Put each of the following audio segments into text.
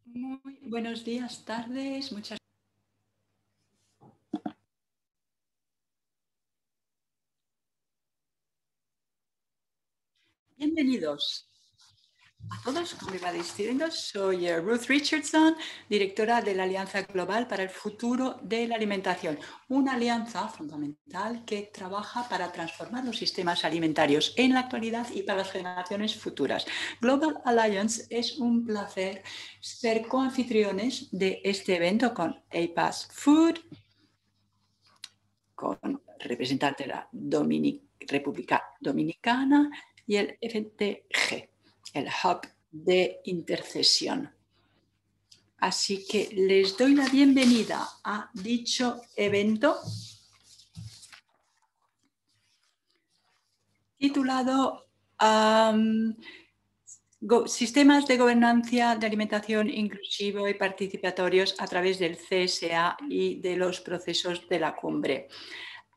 Muy buenos días, tardes, muchas bienvenidos a todos. Como iba diciendo, soy Ruth Richardson, directora de la Alianza Global para el Futuro de la Alimentación, una alianza fundamental que trabaja para transformar los sistemas alimentarios en la actualidad y para las generaciones futuras. Global Alliance es un placer ser coanfitriones de este evento con APAS Food, con representante de la República Dominicana y el FTG, el Hub de Intercesión. Así que les doy la bienvenida a dicho evento titulado Sistemas de gobernanza de alimentación inclusivo y participatorios a través del CSA y de los procesos de la cumbre.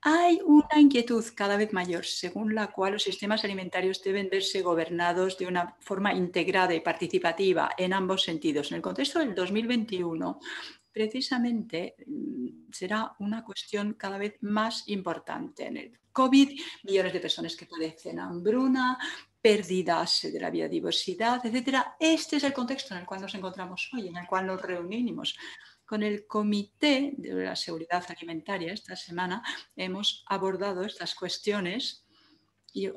Hay una inquietud cada vez mayor según la cual los sistemas alimentarios deben verse gobernados de una forma integrada y participativa en ambos sentidos. En el contexto del 2021, precisamente será una cuestión cada vez más importante. En el COVID, millones de personas que padecen hambruna, pérdidas de la biodiversidad, etcétera. Este es el contexto en el cual nos encontramos hoy, en el cual nos reunimos. Con el Comité de la Seguridad Alimentaria esta semana hemos abordado estas cuestiones y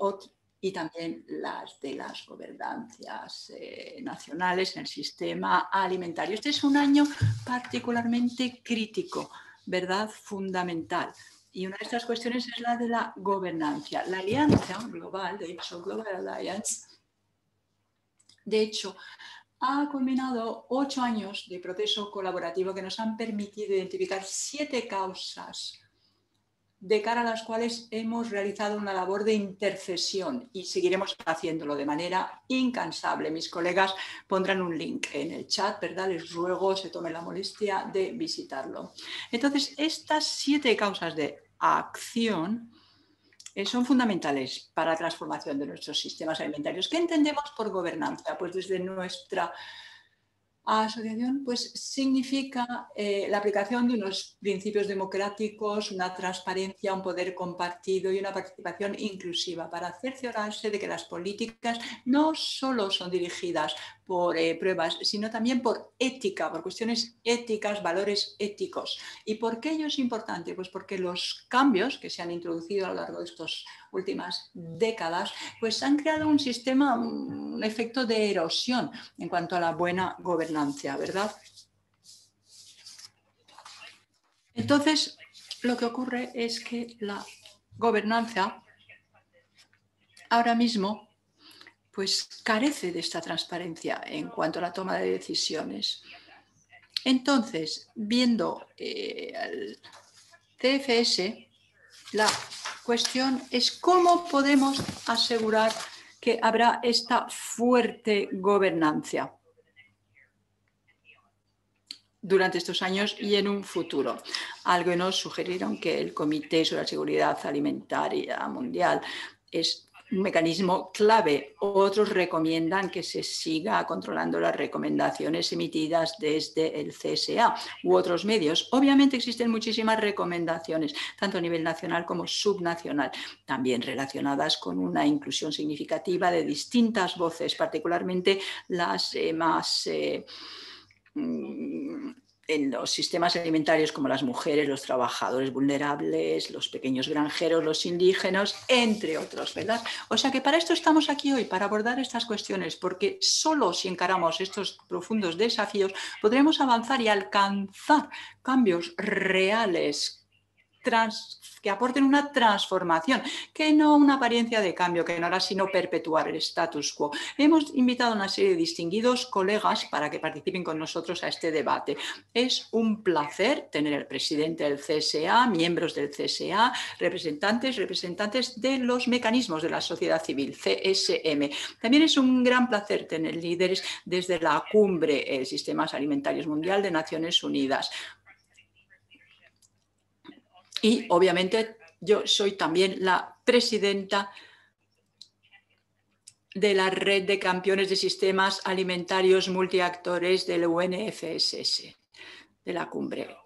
también las de las gobernanzas nacionales en el sistema alimentario. Este es un año particularmente crítico, ¿verdad? Fundamental. Y una de estas cuestiones es la de la gobernanza. La alianza global, de hecho, Global Alliance, de hecho, ha culminado 8 años de proceso colaborativo que nos han permitido identificar 7 causas de cara a las cuales hemos realizado una labor de intercesión y seguiremos haciéndolo de manera incansable. Mis colegas pondrán un link en el chat, ¿verdad? Les ruego se tomen la molestia de visitarlo. Entonces, estas 7 causas de acción son fundamentales para la transformación de nuestros sistemas alimentarios. ¿Qué entendemos por gobernanza? Pues desde nuestra asociación pues, significa la aplicación de unos principios democráticos, una transparencia, un poder compartido y una participación inclusiva para cerciorarse de que las políticas no solo son dirigidas por pruebas, sino también por ética, por cuestiones éticas, valores éticos. ¿Y por qué ello es importante? Pues porque los cambios que se han introducido a lo largo de estas últimas décadas pues han creado un sistema, un efecto de erosión en cuanto a la buena gobernanza, ¿verdad? Entonces, lo que ocurre es que la gobernanza ahora mismo pues carece de esta transparencia en cuanto a la toma de decisiones. Entonces, viendo el CFS, la cuestión es cómo podemos asegurar que habrá esta fuerte gobernanza durante estos años y en un futuro. Algo nos sugirieron que el Comité sobre la Seguridad Alimentaria Mundial es un mecanismo clave. Otros recomiendan que se siga controlando las recomendaciones emitidas desde el CSA u otros medios. Obviamente existen muchísimas recomendaciones, tanto a nivel nacional como subnacional, también relacionadas con una inclusión significativa de distintas voces, particularmente las más en los sistemas alimentarios como las mujeres, los trabajadores vulnerables, los pequeños granjeros, los indígenas, entre otros, ¿verdad? O sea que para esto estamos aquí hoy, para abordar estas cuestiones, porque solo si encaramos estos profundos desafíos podremos avanzar y alcanzar cambios reales que aporten una transformación, que no una apariencia de cambio, que no hará sino perpetuar el status quo. Hemos invitado a una serie de distinguidos colegas para que participen con nosotros a este debate. Es un placer tener al presidente del CSA, miembros del CSA, representantes de los mecanismos de la sociedad civil, CSM. También es un gran placer tener líderes desde la cumbre Sistemas Alimentarios Mundial de Naciones Unidas. Y obviamente yo soy también la presidenta de la red de campeones de sistemas alimentarios multiactores del UNFSS, de la cumbre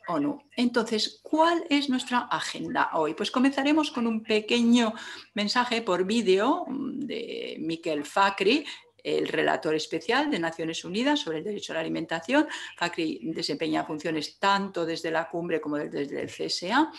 ONU. Entonces, ¿cuál es nuestra agenda hoy? Pues comenzaremos con un pequeño mensaje por vídeo de Michael Fakhri, el relator especial de Naciones Unidas sobre el derecho a la alimentación. Fakhri desempeña funciones tanto desde la cumbre como desde el CSA.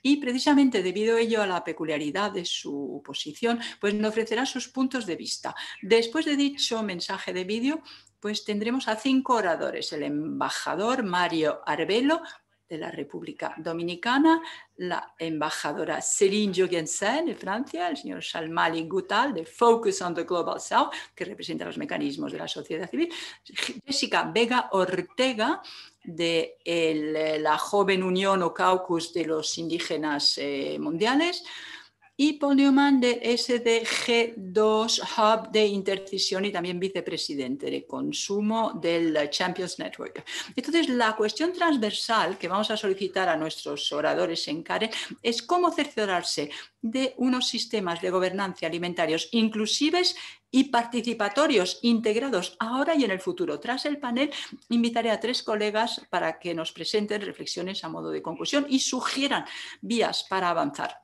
Y precisamente debido a ello, a la peculiaridad de su posición, pues nos ofrecerá sus puntos de vista. Después de dicho mensaje de vídeo, pues tendremos a 5 oradores: el embajador Mario Arbelo, de la República Dominicana, la embajadora Céline Jorgensen, de Francia, el señor Shalmali Gutal, de Focus on the Global South, que representa los mecanismos de la sociedad civil, Jessica Vega Ortega, de la Joven Unión o Caucus de los Indígenas Mundiales, y Paul Newman de SDG2 Hub de Intercisión y también vicepresidente de consumo del Champions Network. Entonces, la cuestión transversal que vamos a solicitar a nuestros oradores en CARE es cómo cerciorarse de unos sistemas de gobernanza alimentarios inclusivos y participatorios, integrados ahora y en el futuro. Tras el panel, invitaré a 3 colegas para que nos presenten reflexiones a modo de conclusión y sugieran vías para avanzar.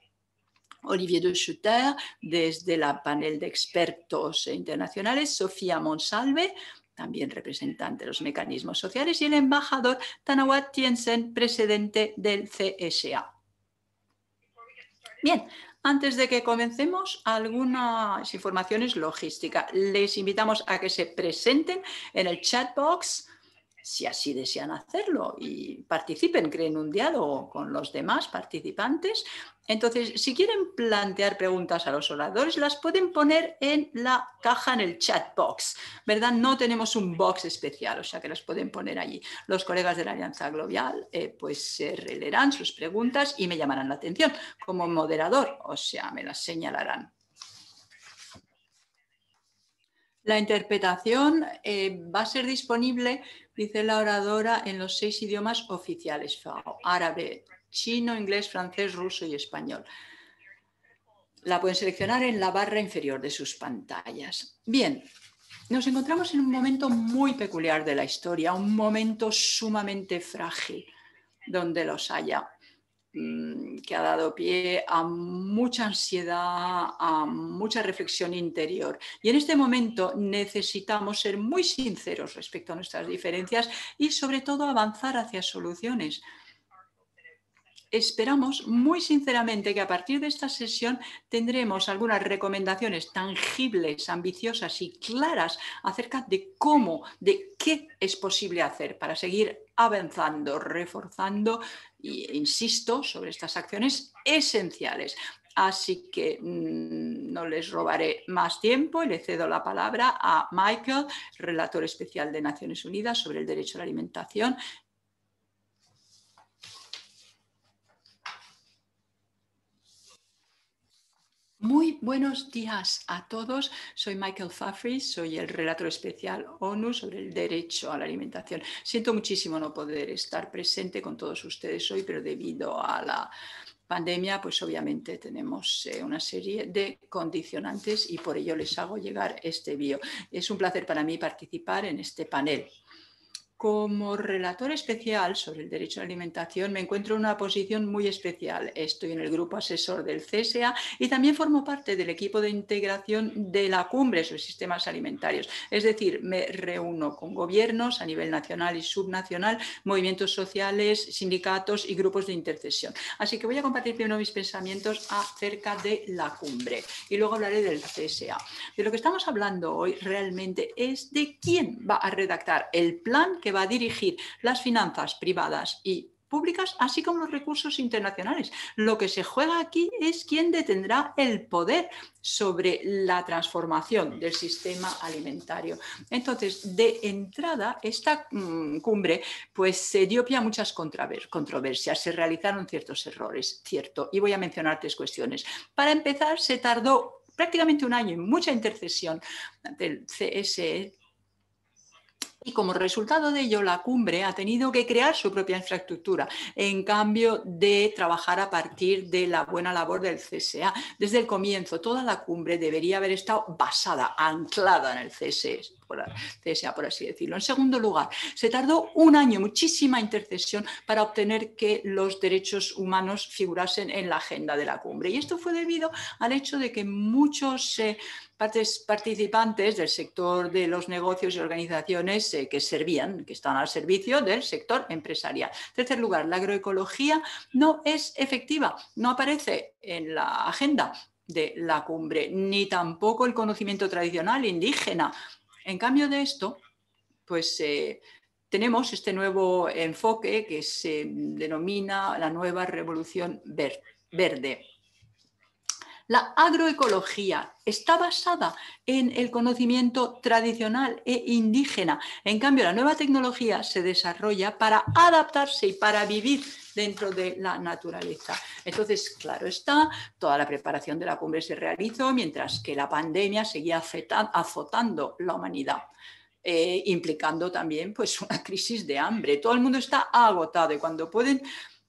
Olivier de Schutter, desde la panel de expertos internacionales, Sofía Monsalve, también representante de los mecanismos sociales, y el embajador Tanawat Tiensen, presidente del CSA. Bien, antes de que comencemos, algunas informaciones logísticas. Les invitamos a que se presenten en el chat box, si así desean hacerlo, y participen, creen un diálogo con los demás participantes. Entonces, si quieren plantear preguntas a los oradores, las pueden poner en la caja en el chat box, ¿verdad? No tenemos un box especial, o sea que las pueden poner allí. Los colegas de la Alianza Global pues releerán sus preguntas y me llamarán la atención como moderador, o sea, me las señalarán. La interpretación va a ser disponible, dice la oradora, en los 6 idiomas oficiales: árabe, chino, inglés, francés, ruso y español. La pueden seleccionar en la barra inferior de sus pantallas. Bien, nos encontramos en un momento muy peculiar de la historia, un momento sumamente frágil, donde los haya, que ha dado pie a mucha ansiedad, a mucha reflexión interior. Y en este momento necesitamos ser muy sinceros respecto a nuestras diferencias y sobre todo avanzar hacia soluciones. Esperamos muy sinceramente que a partir de esta sesión tendremos algunas recomendaciones tangibles, ambiciosas y claras acerca de cómo, de qué es posible hacer para seguir avanzando, reforzando e insisto sobre estas acciones esenciales. Así que no les robaré más tiempo y le cedo la palabra a Michael, relator especial de Naciones Unidas sobre el derecho a la alimentación. Muy buenos días a todos. Soy Michael Fakhri, soy el relator especial ONU sobre el derecho a la alimentación. Siento muchísimo no poder estar presente con todos ustedes hoy, pero debido a la pandemia, pues obviamente tenemos una serie de condicionantes y por ello les hago llegar este vídeo. Es un placer para mí participar en este panel. Como relator especial sobre el derecho a la alimentación me encuentro en una posición muy especial. Estoy en el grupo asesor del CSA y también formo parte del equipo de integración de la cumbre sobre sistemas alimentarios. Es decir, me reúno con gobiernos a nivel nacional y subnacional, movimientos sociales, sindicatos y grupos de intercesión. Así que voy a compartir primero mis pensamientos acerca de la cumbre y luego hablaré del CSA. De lo que estamos hablando hoy realmente es de quién va a redactar el plan que va a dirigir las finanzas privadas y públicas, así como los recursos internacionales. Lo que se juega aquí es quién detendrá el poder sobre la transformación del sistema alimentario. Entonces, de entrada, esta cumbre pues se dio pie a muchas controversias, se realizaron ciertos errores, cierto, y voy a mencionar 3 cuestiones. Para empezar, se tardó prácticamente un año y mucha intercesión del CSE Y como resultado de ello, la cumbre ha tenido que crear su propia infraestructura, en cambio de trabajar a partir de la buena labor del CSA. Desde el comienzo, toda la cumbre debería haber estado basada, anclada en el CSA, por así decirlo. En segundo lugar, se tardó un año, muchísima intercesión, para obtener que los derechos humanos figurasen en la agenda de la cumbre. Y esto fue debido al hecho de que muchos participantes del sector de los negocios y organizaciones que están al servicio del sector empresarial. En tercer lugar, la agroecología no es efectiva, no aparece en la agenda de la cumbre, ni tampoco el conocimiento tradicional indígena. En cambio de esto, pues tenemos este nuevo enfoque que se denomina la nueva revolución verde. La agroecología está basada en el conocimiento tradicional e indígena. En cambio, la nueva tecnología se desarrolla para adaptarse y para vivir dentro de la naturaleza. Entonces, claro está, toda la preparación de la cumbre se realizó mientras que la pandemia seguía azotando la humanidad. Implicando también pues, una crisis de hambre. Todo el mundo está agotado y cuando pueden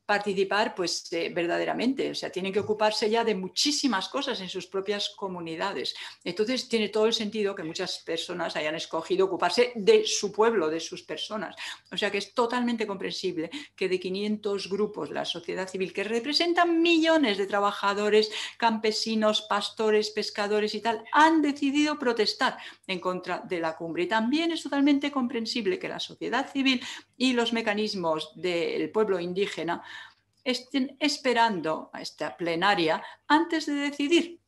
participar, pues verdaderamente, o sea, tienen que ocuparse ya de muchísimas cosas en sus propias comunidades. Entonces tiene todo el sentido que muchas personas hayan escogido ocuparse de su pueblo, de sus personas. O sea que es totalmente comprensible que de 500 grupos de la sociedad civil que representan millones de trabajadores, campesinos, pastores, pescadores y tal, han decidido protestar en contra de la cumbre. Y también es totalmente comprensible que la sociedad civil y los mecanismos del pueblo indígena estén esperando a esta plenaria antes de decidir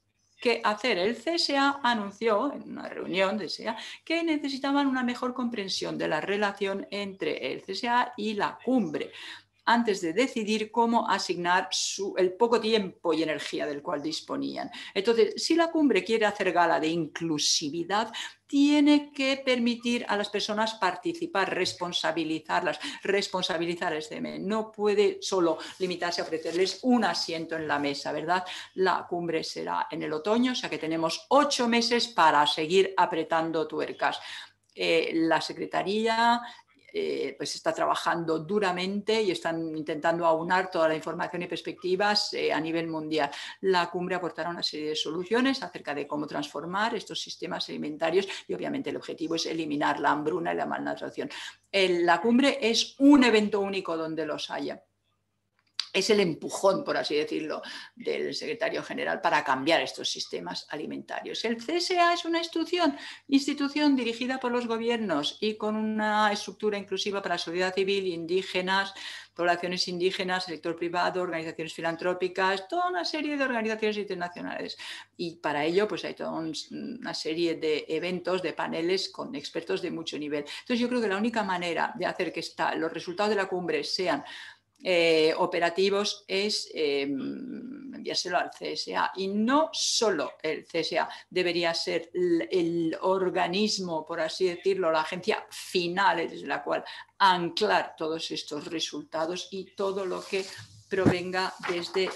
qué hacer. El CSA anunció en una reunión de CSA que necesitaban una mejor comprensión de la relación entre el CSA y la cumbre antes de decidir cómo asignar el poco tiempo y energía del cual disponían. Entonces, si la cumbre quiere hacer gala de inclusividad, tiene que permitir a las personas participar, responsabilizarlas, responsabilizar este mes. No puede solo limitarse a ofrecerles un asiento en la mesa, ¿verdad? La cumbre será en el otoño, o sea que tenemos 8 meses para seguir apretando tuercas. La Secretaría pues está trabajando duramente y están intentando aunar toda la información y perspectivas a nivel mundial. La cumbre aportará una serie de soluciones acerca de cómo transformar estos sistemas alimentarios y obviamente el objetivo es eliminar la hambruna y la malnutrición. La cumbre es un evento único donde los haya. Es el empujón, por así decirlo, del secretario general para cambiar estos sistemas alimentarios. El CSA es una institución dirigida por los gobiernos y con una estructura inclusiva para la sociedad civil, indígenas, poblaciones indígenas, sector privado, organizaciones filantrópicas, toda una serie de organizaciones internacionales. Y para ello pues hay toda una serie de eventos, de paneles con expertos de mucho nivel. Entonces yo creo que la única manera de hacer que los resultados de la cumbre sean operativos es enviárselo al CSA y no solo el CSA debería ser el organismo, por así decirlo, la agencia final desde la cual anclar todos estos resultados y todo lo que provenga desde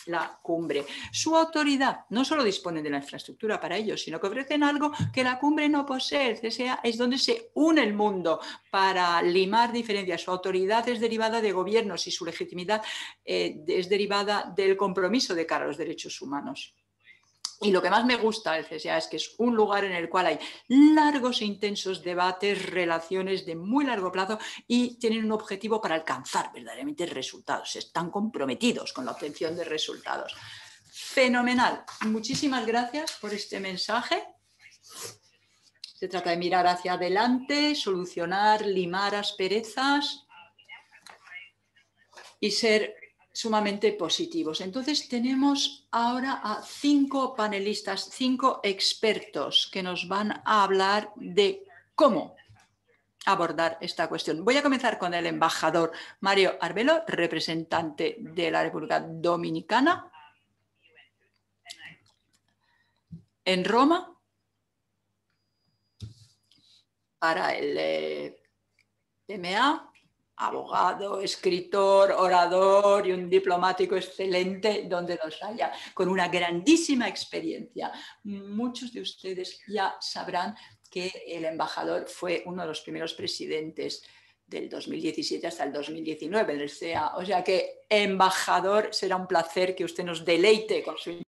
la cumbre. Su autoridad no solo dispone de la infraestructura para ello, sino que ofrecen algo que la cumbre no posee. El CSA es donde se une el mundo para limar diferencias. Su autoridad es derivada de gobiernos y su legitimidad es derivada del compromiso de cara a los derechos humanos. Y lo que más me gusta del CSA es que es un lugar en el cual hay largos e intensos debates, relaciones de muy largo plazo y tienen un objetivo para alcanzar verdaderamente resultados. Están comprometidos con la obtención de resultados. Fenomenal. Muchísimas gracias por este mensaje. Se trata de mirar hacia adelante, solucionar, limar asperezas y ser sumamente positivos. Entonces tenemos ahora a 5 panelistas, 5 expertos que nos van a hablar de cómo abordar esta cuestión. Voy a comenzar con el embajador Mario Arbelo, representante de la República Dominicana en Roma para el PMA. Abogado, escritor, orador y un diplomático excelente donde los haya, con una grandísima experiencia. Muchos de ustedes ya sabrán que el embajador fue uno de los primeros presidentes del 2017 hasta el 2019 en el CEA. O sea que, embajador, será un placer que usted nos deleite con su...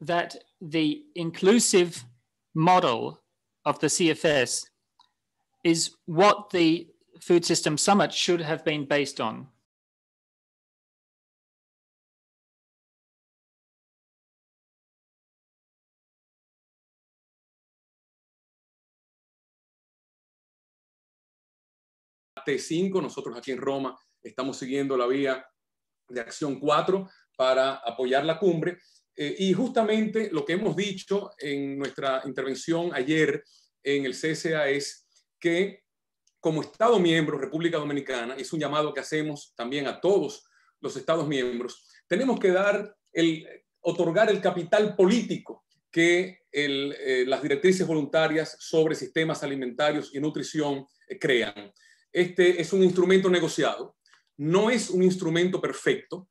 That the inclusive model of the CFS is what the Food System Summit should have been based on. T5, nosotros aquí en Roma estamos siguiendo la vía de acción 4 para apoyar la cumbre. Y justamente lo que hemos dicho en nuestra intervención ayer en el CSA es que como Estado miembro, República Dominicana, es un llamado que hacemos también a todos los Estados miembros, tenemos que otorgar el capital político que las directrices voluntarias sobre sistemas alimentarios y nutrición crean. Este es un instrumento negociado, no es un instrumento perfecto,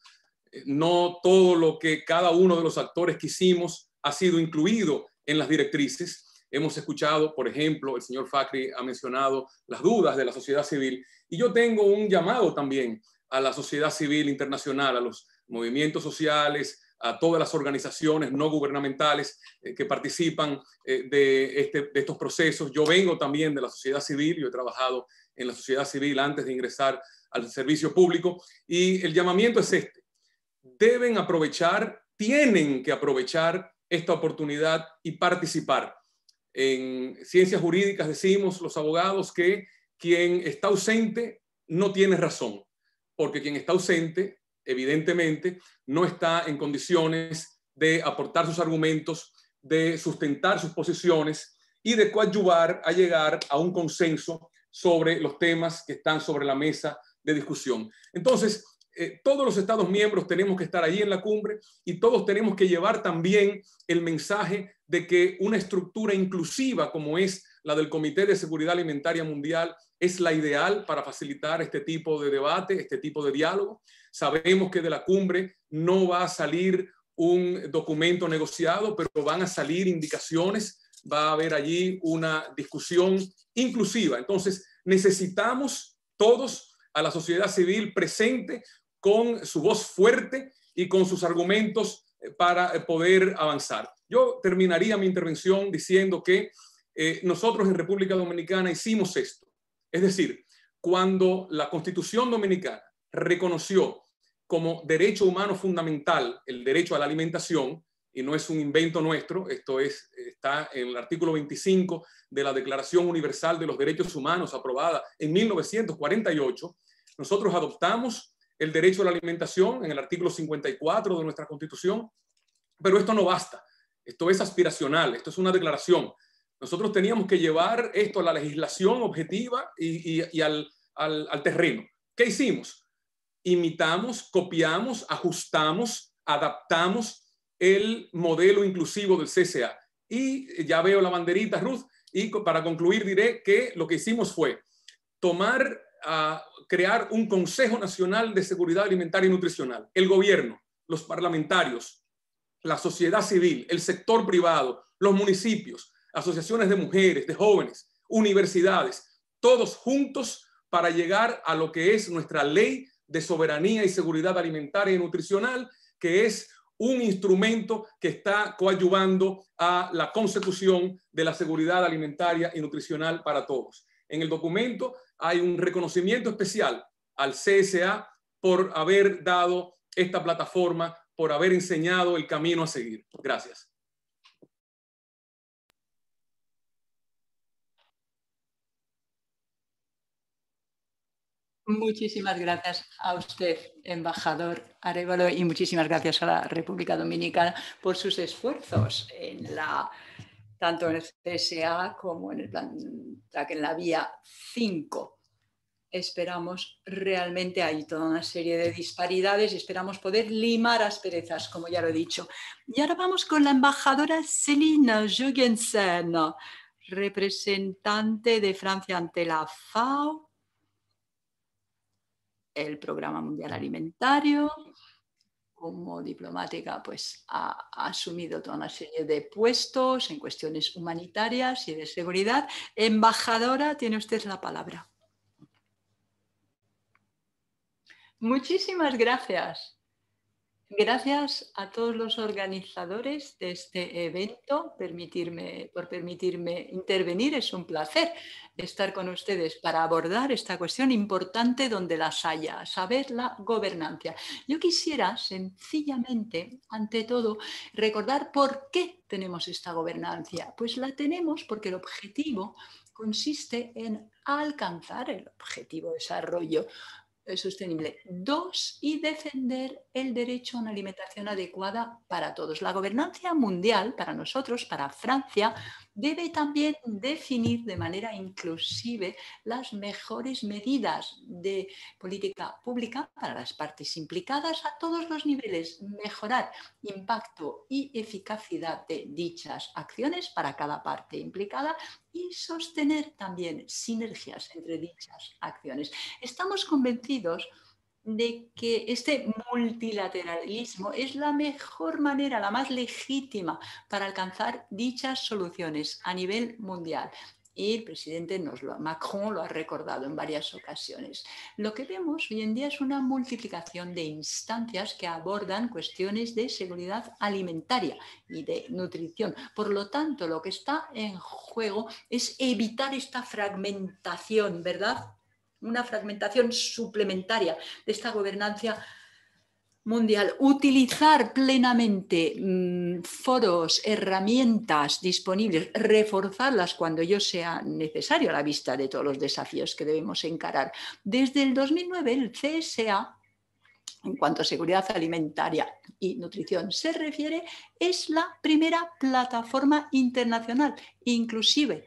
no todo lo que cada uno de los actores quisimos ha sido incluido en las directrices. Hemos escuchado, por ejemplo, el señor Fakhri ha mencionado las dudas de la sociedad civil, y yo tengo un llamado también a la sociedad civil internacional, a los movimientos sociales, a todas las organizaciones no gubernamentales que participan de estos procesos. Yo vengo también de la sociedad civil, yo he trabajado en la sociedad civil antes de ingresar al servicio público, y el llamamiento es este: tienen que aprovechar esta oportunidad y participar. En ciencias jurídicas decimos los abogados que quien está ausente no tiene razón, porque quien está ausente evidentemente no está en condiciones de aportar sus argumentos, de sustentar sus posiciones y de coadyuvar a llegar a un consenso sobre los temas que están sobre la mesa de discusión. Entonces, todos los Estados miembros tenemos que estar allí en la cumbre, y todos tenemos que llevar también el mensaje de que una estructura inclusiva como es la del Comité de Seguridad Alimentaria Mundial es la ideal para facilitar este tipo de debate, este tipo de diálogo. Sabemos que de la cumbre no va a salir un documento negociado, pero van a salir indicaciones, va a haber allí una discusión inclusiva. Entonces, necesitamos todos a la sociedad civil presente con su voz fuerte y con sus argumentos para poder avanzar. Yo terminaría mi intervención diciendo que nosotros en República Dominicana hicimos esto. Es decir, cuando la Constitución Dominicana reconoció como derecho humano fundamental el derecho a la alimentación, y no es un invento nuestro, está en el artículo 25 de la Declaración Universal de los Derechos Humanos aprobada en 1948, nosotros adoptamos el derecho a la alimentación en el artículo 54 de nuestra Constitución, pero esto no basta, esto es aspiracional, esto es una declaración. Nosotros teníamos que llevar esto a la legislación objetiva y al terreno. ¿Qué hicimos? Imitamos, copiamos, ajustamos, adaptamos el modelo inclusivo del CSA. Y ya veo la banderita, Ruth, y para concluir diré que lo que hicimos fue crear un Consejo Nacional de Seguridad Alimentaria y Nutricional. El gobierno, los parlamentarios, la sociedad civil, el sector privado, los municipios, asociaciones de mujeres, de jóvenes, universidades, todos juntos para llegar a lo que es nuestra ley de soberanía y seguridad alimentaria y nutricional, que es un instrumento que está coadyuvando a la consecución de la seguridad alimentaria y nutricional para todos. En el documento hay un reconocimiento especial al CSA por haber dado esta plataforma, por haber enseñado el camino a seguir. Gracias. Muchísimas gracias a usted, embajador Arévalo, y muchísimas gracias a la República Dominicana por sus esfuerzos tanto en el CSA como en el plan en la vía 5. Esperamos realmente, hay toda una serie de disparidades y esperamos poder limar asperezas, como ya lo he dicho. Y ahora vamos con la embajadora Céline Jugensen, representante de Francia ante la FAO, el Programa Mundial Alimentario. Como diplomática, pues ha asumido toda una serie de puestos en cuestiones humanitarias y de seguridad. Embajadora, tiene usted la palabra. Muchísimas gracias. Gracias a todos los organizadores de este evento por permitirme intervenir. Es un placer estar con ustedes para abordar esta cuestión importante donde las haya, saber la gobernanza. Yo quisiera sencillamente, ante todo, recordar por qué tenemos esta gobernanza. Pues la tenemos porque el objetivo consiste en alcanzar el objetivo de desarrollo sostenible. 2, y defender el derecho a una alimentación adecuada para todos. La gobernanza mundial, para nosotros, para Francia, debe también definir de manera inclusive las mejores medidas de política pública para las partes implicadas a todos los niveles, mejorar impacto y eficacia de dichas acciones para cada parte implicada y sostener también sinergias entre dichas acciones. Estamos convencidos de que este multilateralismo es la mejor manera, la más legítima para alcanzar dichas soluciones a nivel mundial. Y el presidente Macron lo ha recordado en varias ocasiones. Lo que vemos hoy en día es una multiplicación de instancias que abordan cuestiones de seguridad alimentaria y de nutrición. Por lo tanto, lo que está en juego es evitar esta fragmentación, ¿verdad? Una fragmentación suplementaria de esta gobernanza mundial, utilizar plenamente foros, herramientas disponibles, reforzarlas cuando ello sea necesario a la vista de todos los desafíos que debemos encarar. Desde el 2009, el CSA, en cuanto a seguridad alimentaria y nutrición se refiere, es la primera plataforma internacional inclusive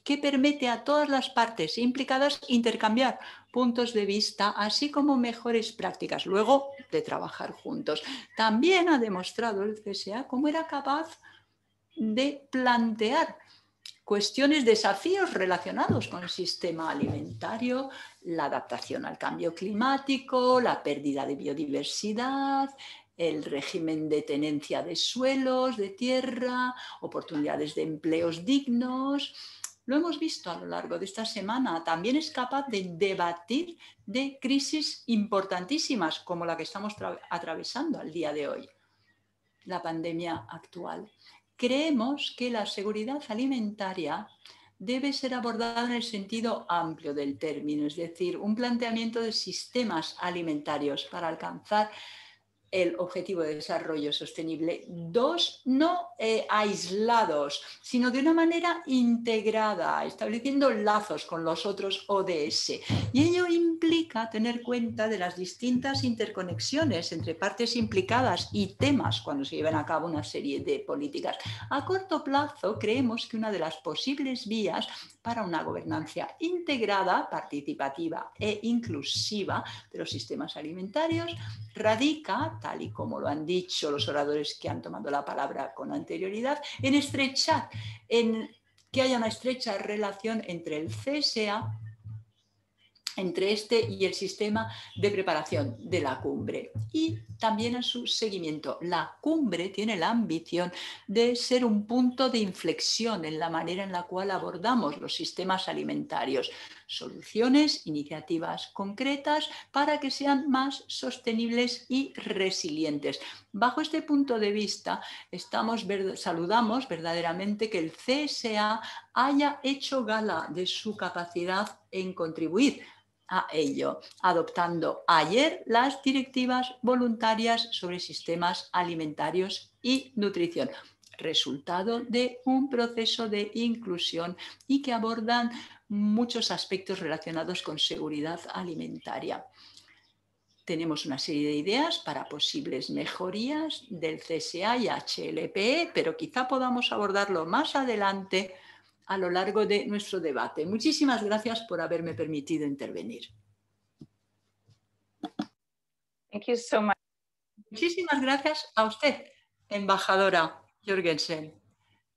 que permite a todas las partes implicadas intercambiar puntos de vista, así como mejores prácticas, luego de trabajar juntos. También ha demostrado el CSA cómo era capaz de plantear cuestiones, desafíos relacionados con el sistema alimentario, la adaptación al cambio climático, la pérdida de biodiversidad, el régimen de tenencia de suelos, de tierra, oportunidades de empleos dignos. Lo hemos visto a lo largo de esta semana. También es capaz de debatir de crisis importantísimas como la que estamos atravesando al día de hoy, la pandemia actual. Creemos que la seguridad alimentaria debe ser abordada en el sentido amplio del término, es decir, un planteamiento de sistemas alimentarios para alcanzar el objetivo de desarrollo sostenible. 2, no aislados, sino de una manera integrada, estableciendo lazos con los otros ODS. Y ello implica tener cuenta de las distintas interconexiones entre partes implicadas y temas cuando se llevan a cabo una serie de políticas. A corto plazo, creemos que una de las posibles vías para una gobernanza integrada, participativa e inclusiva de los sistemas alimentarios radica, tal y como lo han dicho los oradores que han tomado la palabra con anterioridad, en que haya una estrecha relación entre el CSA entre este y el sistema de preparación de la cumbre y también en su seguimiento. La cumbre tiene la ambición de ser un punto de inflexión en la manera en la cual abordamos los sistemas alimentarios, soluciones, iniciativas concretas para que sean más sostenibles y resilientes. Bajo este punto de vista, saludamos verdaderamente que el CSA haya hecho gala de su capacidad en contribuir a ello, adoptando ayer las directivas voluntarias sobre sistemas alimentarios y nutrición, resultado de un proceso de inclusión y que abordan muchos aspectos relacionados con seguridad alimentaria. Tenemos una serie de ideas para posibles mejorías del CSA y HLPE, pero quizá podamos abordarlo más adelante a lo largo de nuestro debate. Muchísimas gracias por haberme permitido intervenir. Thank you so much. Muchísimas gracias a usted, embajadora Jorgensen.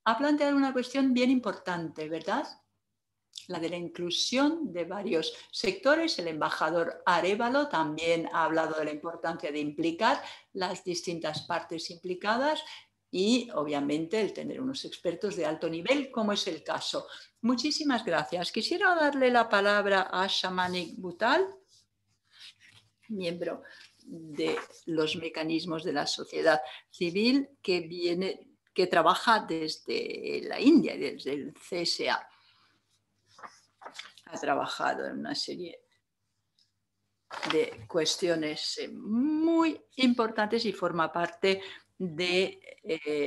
Ha planteado una cuestión bien importante, ¿verdad? La de la inclusión de varios sectores. El embajador Arévalo también ha hablado de la importancia de implicar las distintas partes implicadas y, obviamente, el tener unos expertos de alto nivel, como es el caso. Muchísimas gracias. Quisiera darle la palabra a Shamanik Buttal, miembro de los mecanismos de la sociedad civil que trabaja desde la India, desde el CSA. Ha trabajado en una serie de cuestiones muy importantes y forma parte de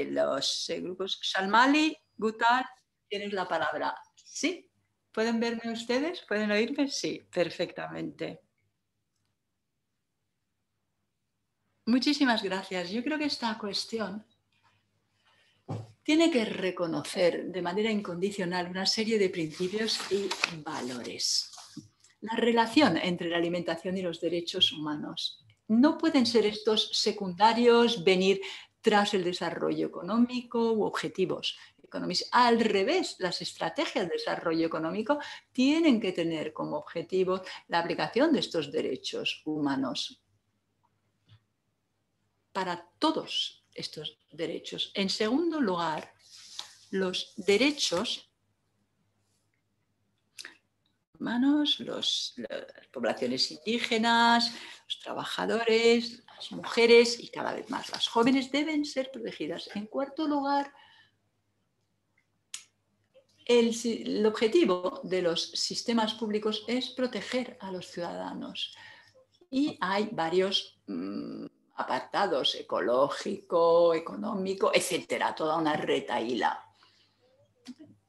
los grupos. Shalmali, Buttal, tienes la palabra. ¿Sí? ¿Pueden verme ustedes? ¿Pueden oírme? Sí, perfectamente. Muchísimas gracias. Yo creo que esta cuestión tiene que reconocer de manera incondicional una serie de principios y valores. La relación entre la alimentación y los derechos humanos. No pueden ser estos secundarios, venir tras el desarrollo económico u objetivos económicos. Al revés, las estrategias de desarrollo económico tienen que tener como objetivo la aplicación de estos derechos humanos para todos estos derechos. En segundo lugar, los derechos humanos, las poblaciones indígenas, los trabajadores, las mujeres y cada vez más las jóvenes deben ser protegidas. En cuarto lugar, el objetivo de los sistemas públicos es proteger a los ciudadanos. Y hay varios apartados: ecológico, económico, etcétera, toda una retahíla.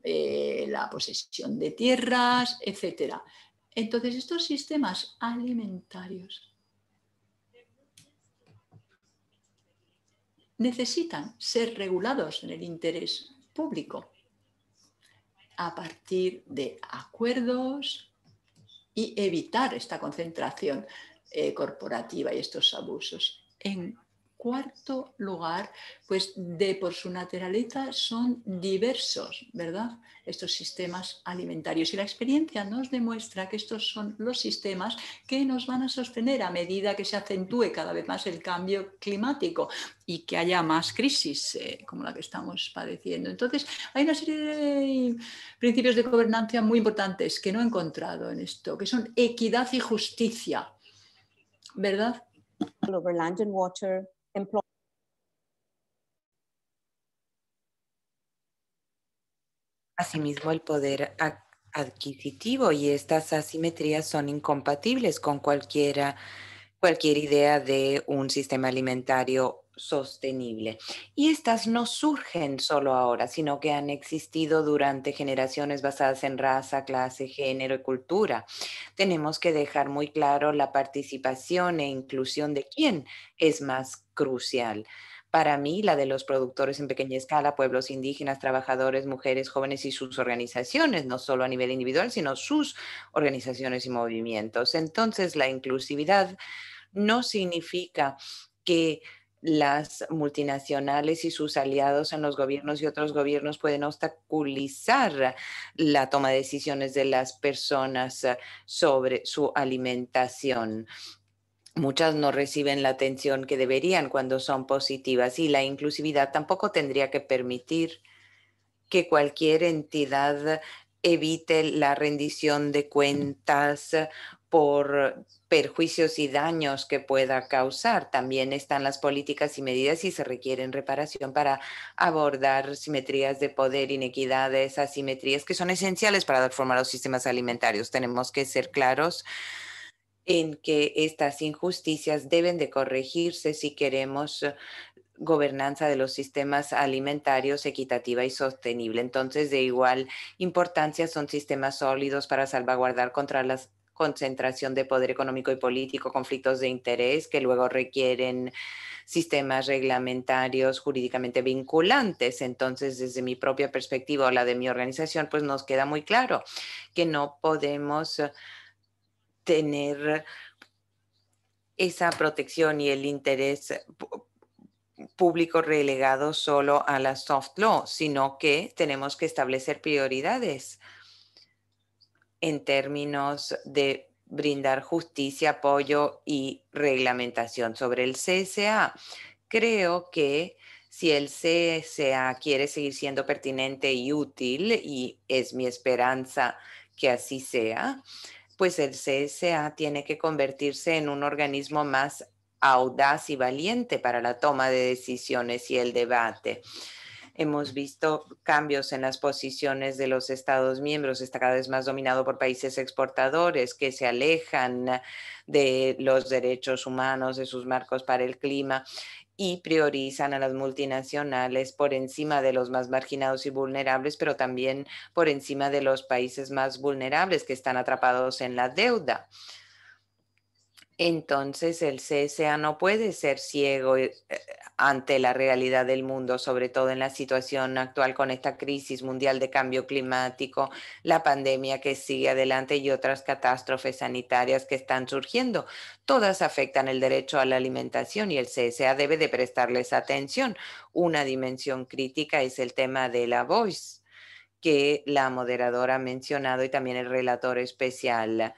La posesión de tierras, etcétera. Entonces, estos sistemas alimentarios necesitan ser regulados en el interés público a partir de acuerdos y evitar esta concentración corporativa y estos abusos. En cuarto lugar, pues por su naturaleza son diversos, ¿verdad?, estos sistemas alimentarios. Y la experiencia nos demuestra que estos son los sistemas que nos van a sostener a medida que se acentúe cada vez más el cambio climático y que haya más crisis como la que estamos padeciendo. Entonces, hay una serie de principios de gobernanza muy importantes que no he encontrado en esto, que son equidad y justicia, ¿verdad? Over land and water, Asimismo, el poder adquisitivo y estas asimetrías son incompatibles con cualquier idea de un sistema alimentario sostenible. Y estas no surgen solo ahora, sino que han existido durante generaciones basadas en raza, clase, género y cultura. Tenemos que dejar muy claro la participación e inclusión de quién es más crucial. Para mí, la de los productores en pequeña escala, pueblos indígenas, trabajadores, mujeres, jóvenes y sus organizaciones, no solo a nivel individual, sino sus organizaciones y movimientos. Entonces, la inclusividad no significa que las multinacionales y sus aliados en los gobiernos y otros gobiernos pueden obstaculizar la toma de decisiones de las personas sobre su alimentación. Muchas no reciben la atención que deberían cuando son positivas, y la inclusividad tampoco tendría que permitir que cualquier entidad evite la rendición de cuentas por perjuicios y daños que pueda causar. También están las políticas y medidas y se requieren reparación para abordar simetrías de poder, inequidades, asimetrías que son esenciales para dar forma a los sistemas alimentarios. Tenemos que ser claros en que estas injusticias deben de corregirse si queremos gobernanza de los sistemas alimentarios equitativa y sostenible. Entonces, de igual importancia son sistemas sólidos para salvaguardar contra la concentración de poder económico y político, conflictos de interés que luego requieren sistemas reglamentarios jurídicamente vinculantes. Entonces, desde mi propia perspectiva o la de mi organización, pues nos queda muy claro que no podemos tener esa protección y el interés público relegado solo a la soft law, sino que tenemos que establecer prioridades en términos de brindar justicia, apoyo y reglamentación. Sobre el CSA, creo que si el CSA quiere seguir siendo pertinente y útil, y es mi esperanza que así sea, pues el CSA tiene que convertirse en un organismo más audaz y valiente para la toma de decisiones y el debate. Hemos visto cambios en las posiciones de los Estados miembros. Está cada vez más dominado por países exportadores que se alejan de los derechos humanos, de sus marcos para el clima, y priorizan a las multinacionales por encima de los más marginados y vulnerables, pero también por encima de los países más vulnerables que están atrapados en la deuda. Entonces, el CSA no puede ser ciego ante la realidad del mundo, sobre todo en la situación actual con esta crisis mundial de cambio climático, la pandemia que sigue adelante y otras catástrofes sanitarias que están surgiendo. Todas afectan el derecho a la alimentación y el CSA debe de prestarles atención. Una dimensión crítica es el tema de la voice, que la moderadora ha mencionado, y también el relator especial.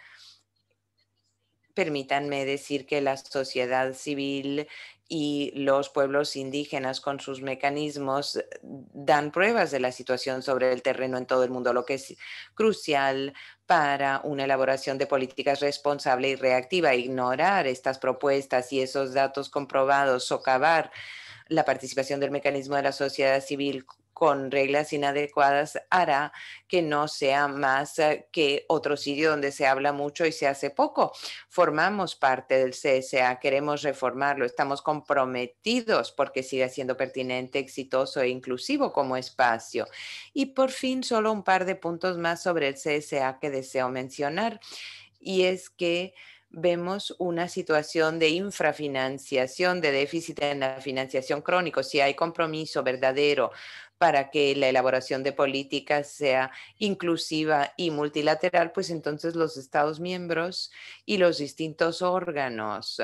Permítanme decir que la sociedad civil y los pueblos indígenas con sus mecanismos dan pruebas de la situación sobre el terreno en todo el mundo, lo que es crucial para una elaboración de políticas responsable y reactiva. Ignorar estas propuestas y esos datos comprobados, socavar la participación del mecanismo de la sociedad civil con reglas inadecuadas, hará que no sea más que otro sitio donde se habla mucho y se hace poco. Formamos parte del CSA, queremos reformarlo, estamos comprometidos porque siga siendo pertinente, exitoso e inclusivo como espacio. Y por fin, solo un par de puntos más sobre el CSA que deseo mencionar, y es que vemos una situación de infrafinanciación, de déficit en la financiación crónico. Si hay compromiso verdadero para que la elaboración de políticas sea inclusiva y multilateral, pues entonces los Estados miembros y los distintos órganos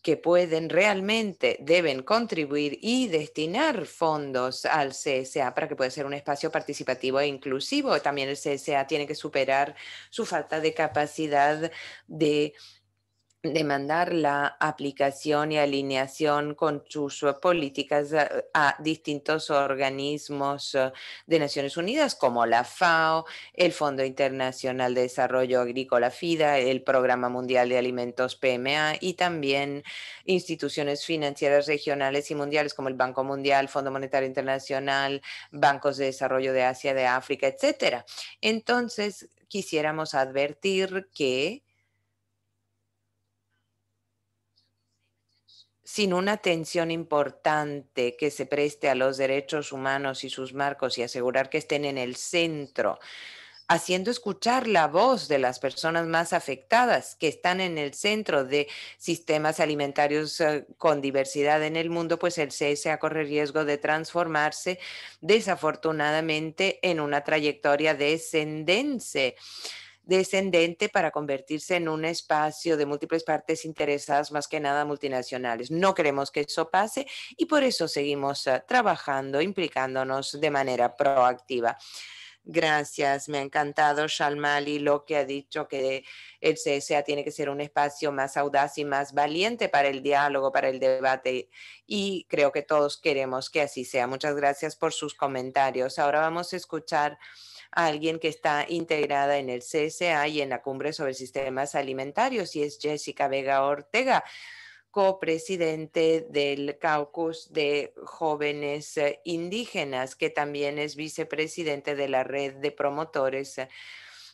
que pueden realmente deben contribuir y destinar fondos al CSA para que pueda ser un espacio participativo e inclusivo. También el CSA tiene que superar su falta de capacidad de demandar la aplicación y alineación con sus políticas a distintos organismos de Naciones Unidas, como la FAO, el Fondo Internacional de Desarrollo Agrícola FIDA, el Programa Mundial de Alimentos PMA, y también instituciones financieras regionales y mundiales como el Banco Mundial, Fondo Monetario Internacional, bancos de desarrollo de Asia, de África, etcétera. Entonces, quisiéramos advertir que sin una atención importante que se preste a los derechos humanos y sus marcos y asegurar que estén en el centro, haciendo escuchar la voz de las personas más afectadas que están en el centro de sistemas alimentarios con diversidad en el mundo, pues el CSA corre riesgo de transformarse desafortunadamente en una trayectoria descendente. descendente para convertirse en un espacio de múltiples partes interesadas, más que nada multinacionales. No queremos que eso pase y por eso seguimos trabajando, implicándonos de manera proactiva. Gracias, me ha encantado Shalmali lo que ha dicho, que el CSA tiene que ser un espacio más audaz y más valiente para el diálogo, para el debate, y creo que todos queremos que así sea. Muchas gracias por sus comentarios. Ahora vamos a escuchar a alguien que está integrada en el CSA y en la Cumbre sobre Sistemas Alimentarios, y es Jessica Vega Ortega, copresidente del Caucus de Jóvenes Indígenas, que también es vicepresidente de la red de promotores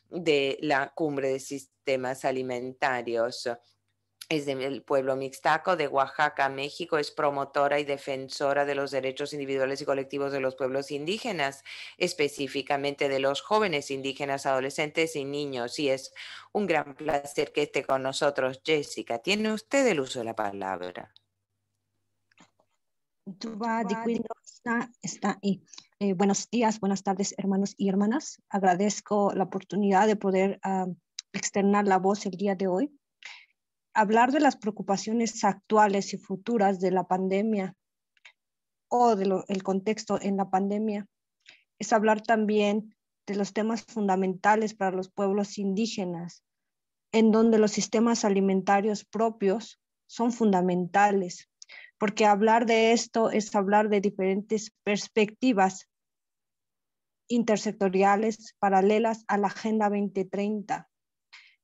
de la Cumbre de Sistemas Alimentarios. Es del pueblo mixteco de Oaxaca, México. Es promotora y defensora de los derechos individuales y colectivos de los pueblos indígenas, específicamente de los jóvenes indígenas, adolescentes y niños. Y es un gran placer que esté con nosotros. Jessica, tiene usted el uso de la palabra. Buenos días, buenas tardes, hermanos y hermanas. Agradezco la oportunidad de poder externar la voz el día de hoy. Hablar de las preocupaciones actuales y futuras de la pandemia o el contexto en la pandemia es hablar también de los temas fundamentales para los pueblos indígenas, en donde los sistemas alimentarios propios son fundamentales, porque hablar de esto es hablar de diferentes perspectivas intersectoriales paralelas a la Agenda 2030,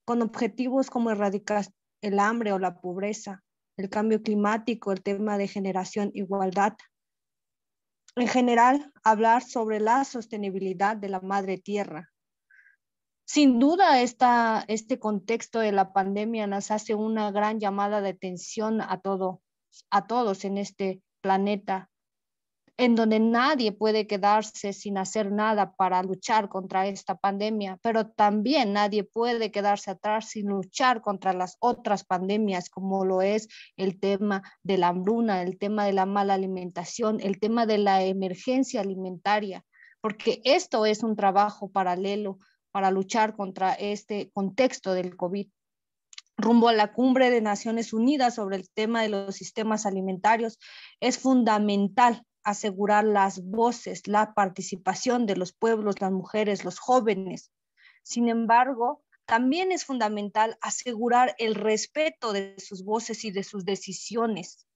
con objetivos como erradicar el hambre o la pobreza, el cambio climático, el tema de generación, igualdad. En general, hablar sobre la sostenibilidad de la madre tierra. Sin duda, este contexto de la pandemia nos hace una gran llamada de atención a todos en este planeta, en donde nadie puede quedarse sin hacer nada para luchar contra esta pandemia, pero también nadie puede quedarse atrás sin luchar contra las otras pandemias, como lo es el tema de la hambruna, el tema de la mala alimentación, el tema de la emergencia alimentaria, porque esto es un trabajo paralelo para luchar contra este contexto del COVID. Rumbo a la Cumbre de Naciones Unidas sobre el tema de los sistemas alimentarios, es fundamental asegurar las voces, la participación de los pueblos, las mujeres, los jóvenes. Sin embargo, también es fundamental asegurar el respeto de sus voces y de sus decisiones.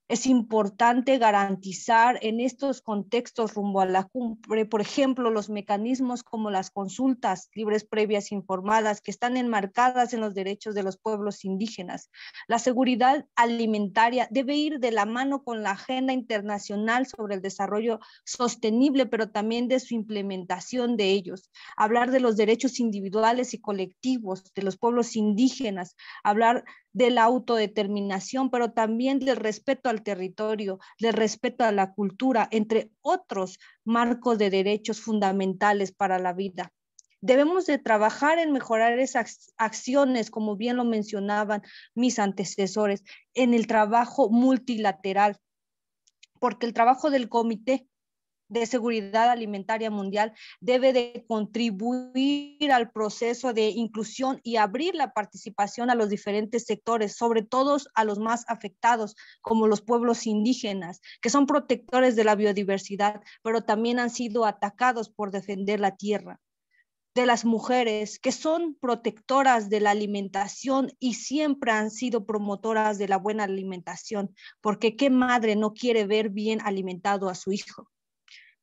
Es importante garantizar en estos contextos rumbo a la cumbre, por ejemplo, los mecanismos como las consultas libres, previas, informadas, que están enmarcadas en los derechos de los pueblos indígenas. La seguridad alimentaria debe ir de la mano con la agenda internacional sobre el desarrollo sostenible, pero también de su implementación de ellos. Hablar de los derechos individuales y colectivos de los pueblos indígenas, hablar de la autodeterminación, pero también del respeto al territorio, del respeto a la cultura, entre otros marcos de derechos fundamentales para la vida. Debemos de trabajar en mejorar esas acciones, como bien lo mencionaban mis antecesores, en el trabajo multilateral, porque el trabajo del Comité de Seguridad Alimentaria Mundial debe de contribuir al proceso de inclusión y abrir la participación a los diferentes sectores, sobre todo a los más afectados, como los pueblos indígenas, que son protectores de la biodiversidad, pero también han sido atacados por defender la tierra. De las mujeres, que son protectoras de la alimentación y siempre han sido promotoras de la buena alimentación, porque ¿qué madre no quiere ver bien alimentado a su hijo?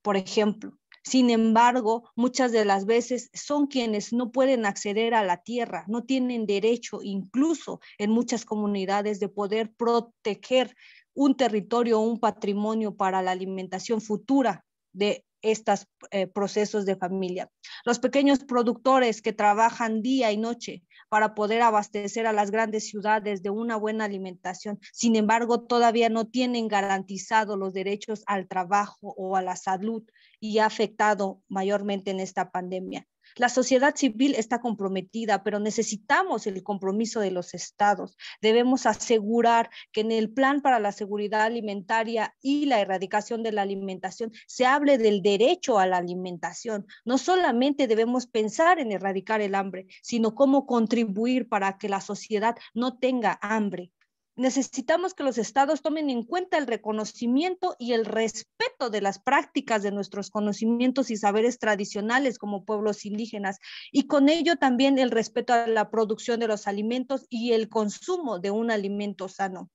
Por ejemplo. Sin embargo, muchas de las veces son quienes no pueden acceder a la tierra, no tienen derecho, incluso en muchas comunidades, de poder proteger un territorio o un patrimonio para la alimentación futura de estos procesos de familia. Los pequeños productores que trabajan día y noche para poder abastecer a las grandes ciudades de una buena alimentación, sin embargo, todavía no tienen garantizado los derechos al trabajo o a la salud y ha afectado mayormente en esta pandemia. La sociedad civil está comprometida, pero necesitamos el compromiso de los estados. Debemos asegurar que en el plan para la seguridad alimentaria y la erradicación de la alimentación se hable del derecho a la alimentación. No solamente debemos pensar en erradicar el hambre, sino cómo contribuir para que la sociedad no tenga hambre. Necesitamos que los estados tomen en cuenta el reconocimiento y el respeto de las prácticas de nuestros conocimientos y saberes tradicionales como pueblos indígenas, y con ello también el respeto a la producción de los alimentos y el consumo de un alimento sano.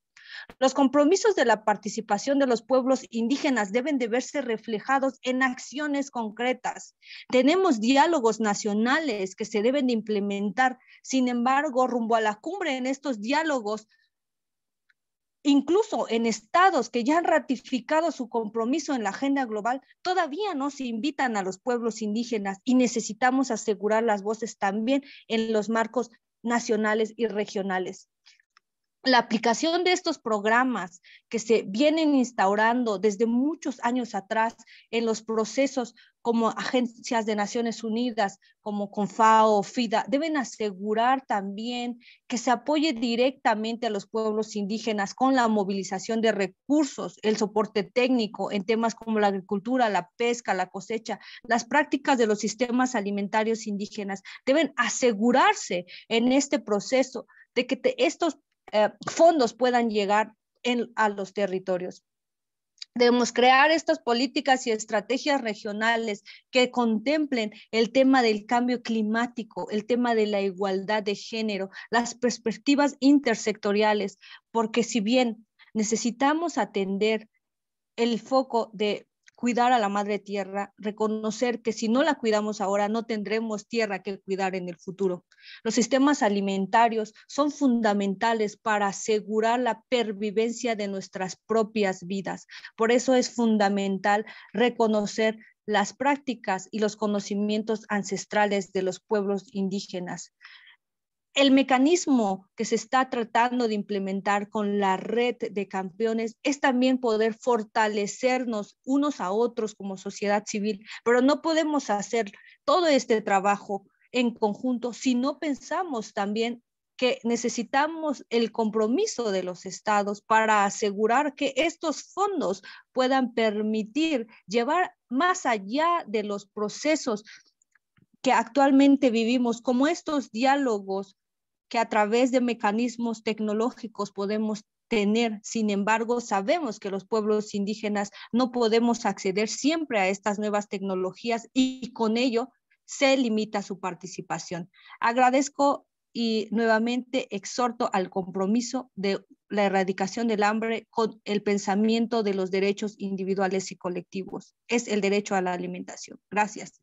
Los compromisos de la participación de los pueblos indígenas deben de verse reflejados en acciones concretas. Tenemos diálogos nacionales que se deben de implementar. Sin embargo, rumbo a la cumbre, en estos diálogos, incluso en estados que ya han ratificado su compromiso en la agenda global, todavía no se invitan a los pueblos indígenas, y necesitamos asegurar las voces también en los marcos nacionales y regionales. La aplicación de estos programas que se vienen instaurando desde muchos años atrás en los procesos como agencias de Naciones Unidas, como CONFAO, FIDA, deben asegurar también que se apoye directamente a los pueblos indígenas con la movilización de recursos, el soporte técnico en temas como la agricultura, la pesca, la cosecha. Las prácticas de los sistemas alimentarios indígenas deben asegurarse en este proceso de que estos fondos puedan llegar a los territorios. Debemos crear estas políticas y estrategias regionales que contemplen el tema del cambio climático, el tema de la igualdad de género, las perspectivas intersectoriales, porque si bien necesitamos atender el foco de cuidar a la madre tierra, reconocer que si no la cuidamos ahora, no tendremos tierra que cuidar en el futuro. Los sistemas alimentarios son fundamentales para asegurar la pervivencia de nuestras propias vidas. Por eso es fundamental reconocer las prácticas y los conocimientos ancestrales de los pueblos indígenas. El mecanismo que se está tratando de implementar con la red de campeones es también poder fortalecernos unos a otros como sociedad civil, pero no podemos hacer todo este trabajo en conjunto si no pensamos también que necesitamos el compromiso de los estados para asegurar que estos fondos puedan permitir llevar más allá de los procesos que actualmente vivimos, como estos diálogos que a través de mecanismos tecnológicos podemos tener. Sin embargo, sabemos que los pueblos indígenas no podemos acceder siempre a estas nuevas tecnologías, y con ello se limita su participación. Agradezco y nuevamente exhorto al compromiso de la erradicación del hambre con el pensamiento de los derechos individuales y colectivos. Es el derecho a la alimentación. Gracias.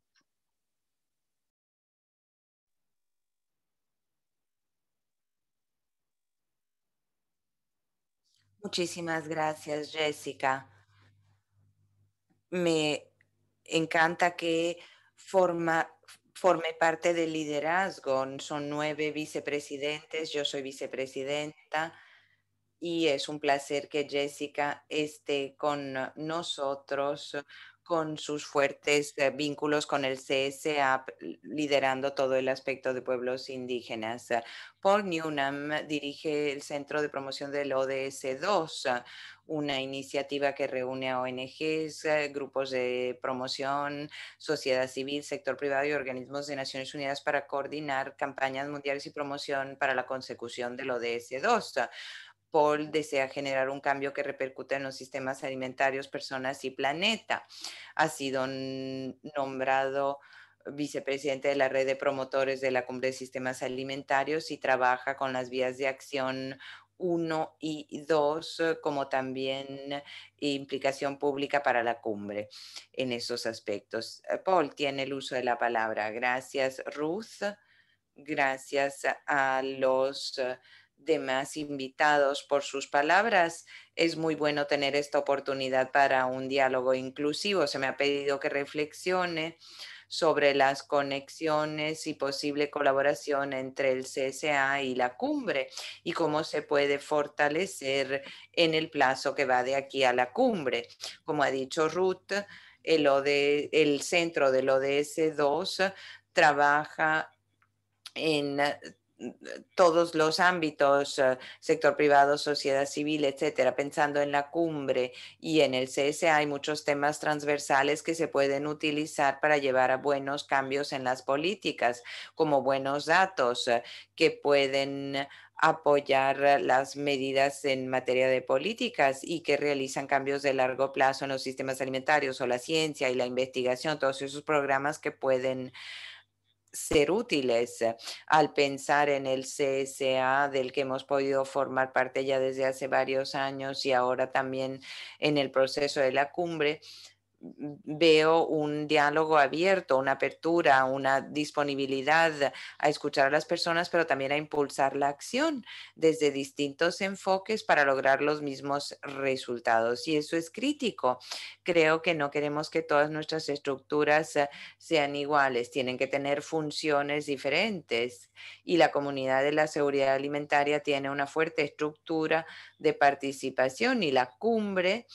Muchísimas gracias, Jessica. Me encanta que forme parte del liderazgo. Son 9 vicepresidentes, yo soy vicepresidenta, y es un placer que Jessica esté con nosotros, con sus fuertes vínculos con el CSA, liderando todo el aspecto de pueblos indígenas. Paul Newnham dirige el Centro de Promoción del ODS 2, una iniciativa que reúne a ONGs, grupos de promoción, sociedad civil, sector privado y organismos de Naciones Unidas para coordinar campañas mundiales y promoción para la consecución del ODS 2. Paul desea generar un cambio que repercute en los sistemas alimentarios, personas y planeta. Ha sido nombrado vicepresidente de la red de promotores de la Cumbre de Sistemas Alimentarios y trabaja con las vías de acción 1 y 2, como también implicación pública para la cumbre en esos aspectos. Paul tiene el uso de la palabra. Gracias, Ruth. Gracias a los demás invitados por sus palabras. Es muy bueno tener esta oportunidad para un diálogo inclusivo. Se me ha pedido que reflexione sobre las conexiones y posible colaboración entre el CSA y la cumbre y cómo se puede fortalecer en el plazo que va de aquí a la cumbre. Como ha dicho Ruth, el centro del ODS 2 trabaja en todos los ámbitos, sector privado, sociedad civil, etcétera, pensando en la cumbre y en el CSA hay muchos temas transversales que se pueden utilizar para llevar a buenos cambios en las políticas, como buenos datos que pueden apoyar las medidas en materia de políticas y que realizan cambios de largo plazo en los sistemas alimentarios o la ciencia y la investigación, todos esos programas que pueden ser útiles al pensar en el CSA del que hemos podido formar parte ya desde hace varios años y ahora también en el proceso de la cumbre. Veo un diálogo abierto, una apertura, una disponibilidad a escuchar a las personas, pero también a impulsar la acción desde distintos enfoques para lograr los mismos resultados. Y eso es crítico. Creo que no queremos que todas nuestras estructuras sean iguales, tienen que tener funciones diferentes. Y la comunidad de la seguridad alimentaria tiene una fuerte estructura de participación y la cumbre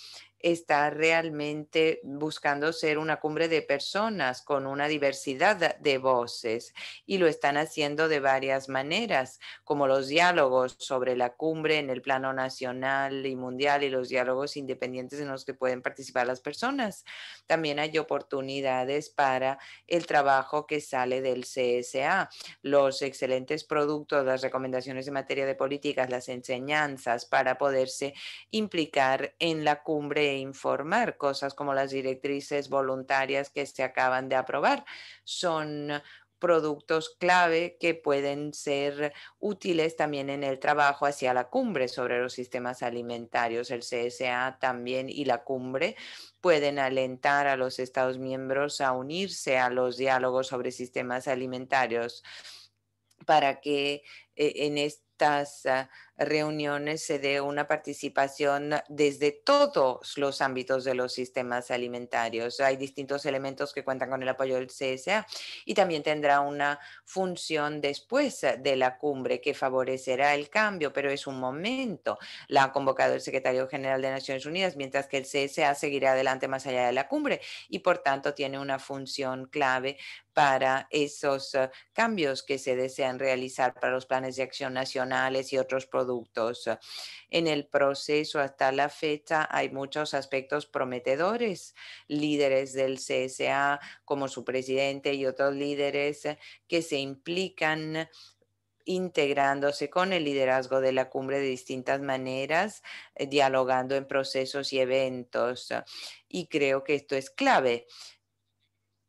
está realmente buscando ser una cumbre de personas con una diversidad de voces y lo están haciendo de varias maneras, como los diálogos sobre la cumbre en el plano nacional y mundial y los diálogos independientes en los que pueden participar las personas. También hay oportunidades para el trabajo que sale del CSA, los excelentes productos, las recomendaciones en materia de políticas, las enseñanzas para poderse implicar en la cumbre e informar, cosas como las directrices voluntarias que se acaban de aprobar. Son productos clave que pueden ser útiles también en el trabajo hacia la cumbre sobre los sistemas alimentarios. El CSA también y la cumbre pueden alentar a los Estados miembros a unirse a los diálogos sobre sistemas alimentarios para que en estas reuniones se dé una participación desde todos los ámbitos de los sistemas alimentarios. Hay distintos elementos que cuentan con el apoyo del CSA y también tendrá una función después de la cumbre que favorecerá el cambio, pero es un momento. La ha convocado el secretario general de Naciones Unidas, mientras que el CSA seguirá adelante más allá de la cumbre y por tanto tiene una función clave para esos cambios que se desean realizar para los planes de acción nacionales y otros productos. En el proceso hasta la fecha hay muchos aspectos prometedores, líderes del CSA como su presidente y otros líderes que se implican integrándose con el liderazgo de la cumbre de distintas maneras, dialogando en procesos y eventos. Y creo que esto es clave.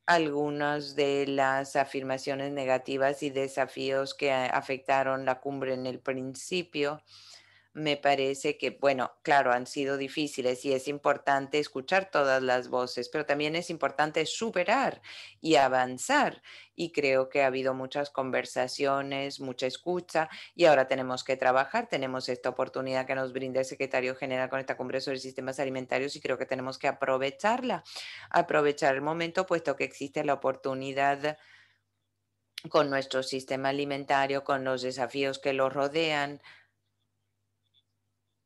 Algunas de las afirmaciones negativas y desafíos que afectaron la cumbre en el principio, me parece que, bueno, claro, han sido difíciles y es importante escuchar todas las voces, pero también es importante superar y avanzar. Y creo que ha habido muchas conversaciones, mucha escucha y ahora tenemos que trabajar. Tenemos esta oportunidad que nos brinda el secretario general con esta cumbre sobre sistemas alimentarios y creo que tenemos que aprovecharla, aprovechar el momento, puesto que existe la oportunidad con nuestro sistema alimentario, con los desafíos que lo rodean.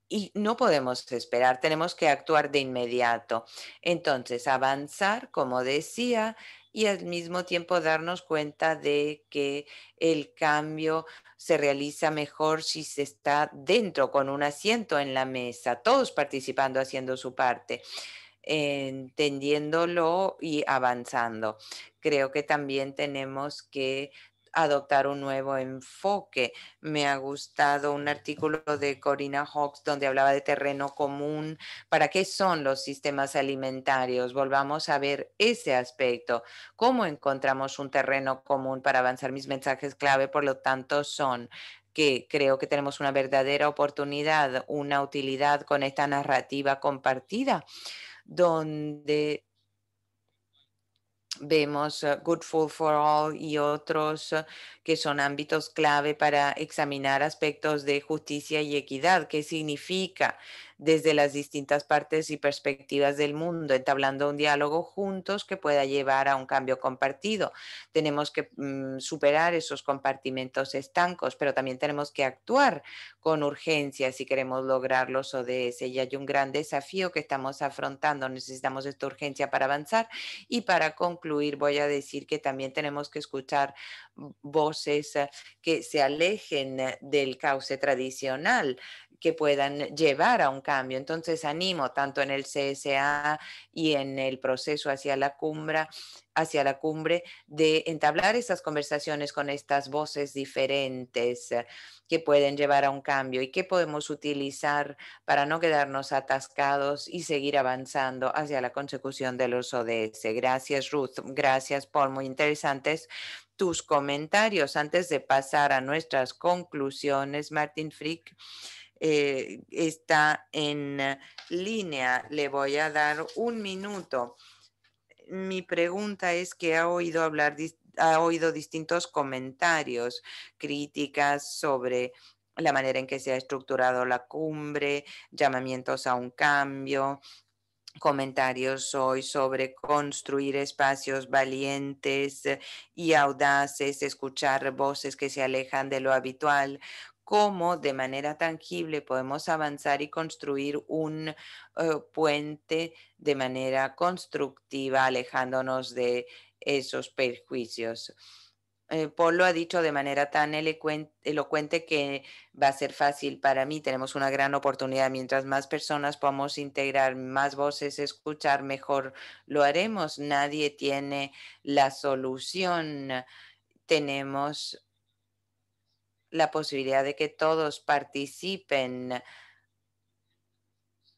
Y no podemos esperar, tenemos que actuar de inmediato. Entonces, avanzar, como decía, y al mismo tiempo darnos cuenta de que el cambio se realiza mejor si se está dentro, con un asiento en la mesa, todos participando, haciendo su parte, entendiéndolo y avanzando. Creo que también tenemos que adoptar un nuevo enfoque. Me ha gustado un artículo de Corina Hawkes donde hablaba de terreno común. ¿Para qué son los sistemas alimentarios? Volvamos a ver ese aspecto. ¿Cómo encontramos un terreno común para avanzar? Mis mensajes clave, por lo tanto, son que creo que tenemos una verdadera oportunidad, una utilidad con esta narrativa compartida, donde vemos Good Food for All y otros que son ámbitos clave para examinar aspectos de justicia y equidad. ¿Qué significa desde las distintas partes y perspectivas del mundo, entablando un diálogo juntos que pueda llevar a un cambio compartido. Tenemos que superar esos compartimentos estancos, pero también tenemos que actuar con urgencia si queremos lograr los ODS. Y hay un gran desafío que estamos afrontando. Necesitamos esta urgencia para avanzar. Y para concluir, voy a decir que también tenemos que escuchar voces que se alejen del cauce tradicional, que puedan llevar a un cambio. Entonces animo tanto en el CSA y en el proceso hacia la cumbre de entablar estas conversaciones con estas voces diferentes que pueden llevar a un cambio y que podemos utilizar para no quedarnos atascados y seguir avanzando hacia la consecución de los ODS. Gracias, Ruth. Gracias, Paul. Muy interesantes tus comentarios. Antes de pasar a nuestras conclusiones, Martin Frick está en línea. Le voy a dar un minuto. Mi pregunta es que ha oído distintos comentarios, críticas sobre la manera en que se ha estructurado la cumbre, llamamientos a un cambio, comentarios hoy sobre construir espacios valientes y audaces, escuchar voces que se alejan de lo habitual. Cómo de manera tangible podemos avanzar y construir un puente de manera constructiva, alejándonos de esos perjuicios. Paul lo ha dicho de manera tan elocuente que va a ser fácil para mí. Tenemos una gran oportunidad. Mientras más personas podamos integrar, más voces escuchar, mejor lo haremos. Nadie tiene la solución. Tenemos la posibilidad de que todos participen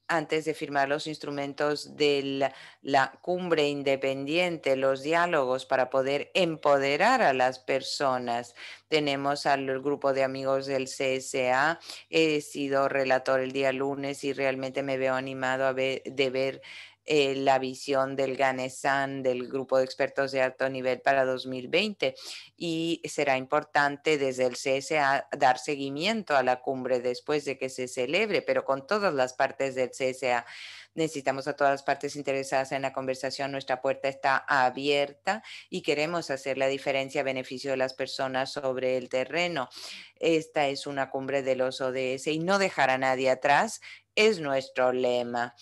antes de firmar los instrumentos de la cumbre independiente, los diálogos para poder empoderar a las personas. Tenemos al grupo de amigos del CSA. He sido relator el día lunes y realmente me veo animado de ver la visión del GANESAN, del grupo de expertos de alto nivel para 2020. Y será importante desde el CSA dar seguimiento a la cumbre después de que se celebre, pero con todas las partes del CSA. Necesitamos a todas las partes interesadas en la conversación. Nuestra puerta está abierta y queremos hacer la diferencia a beneficio de las personas sobre el terreno. Esta es una cumbre de los ODS y no dejar a nadie atrás es nuestro lema.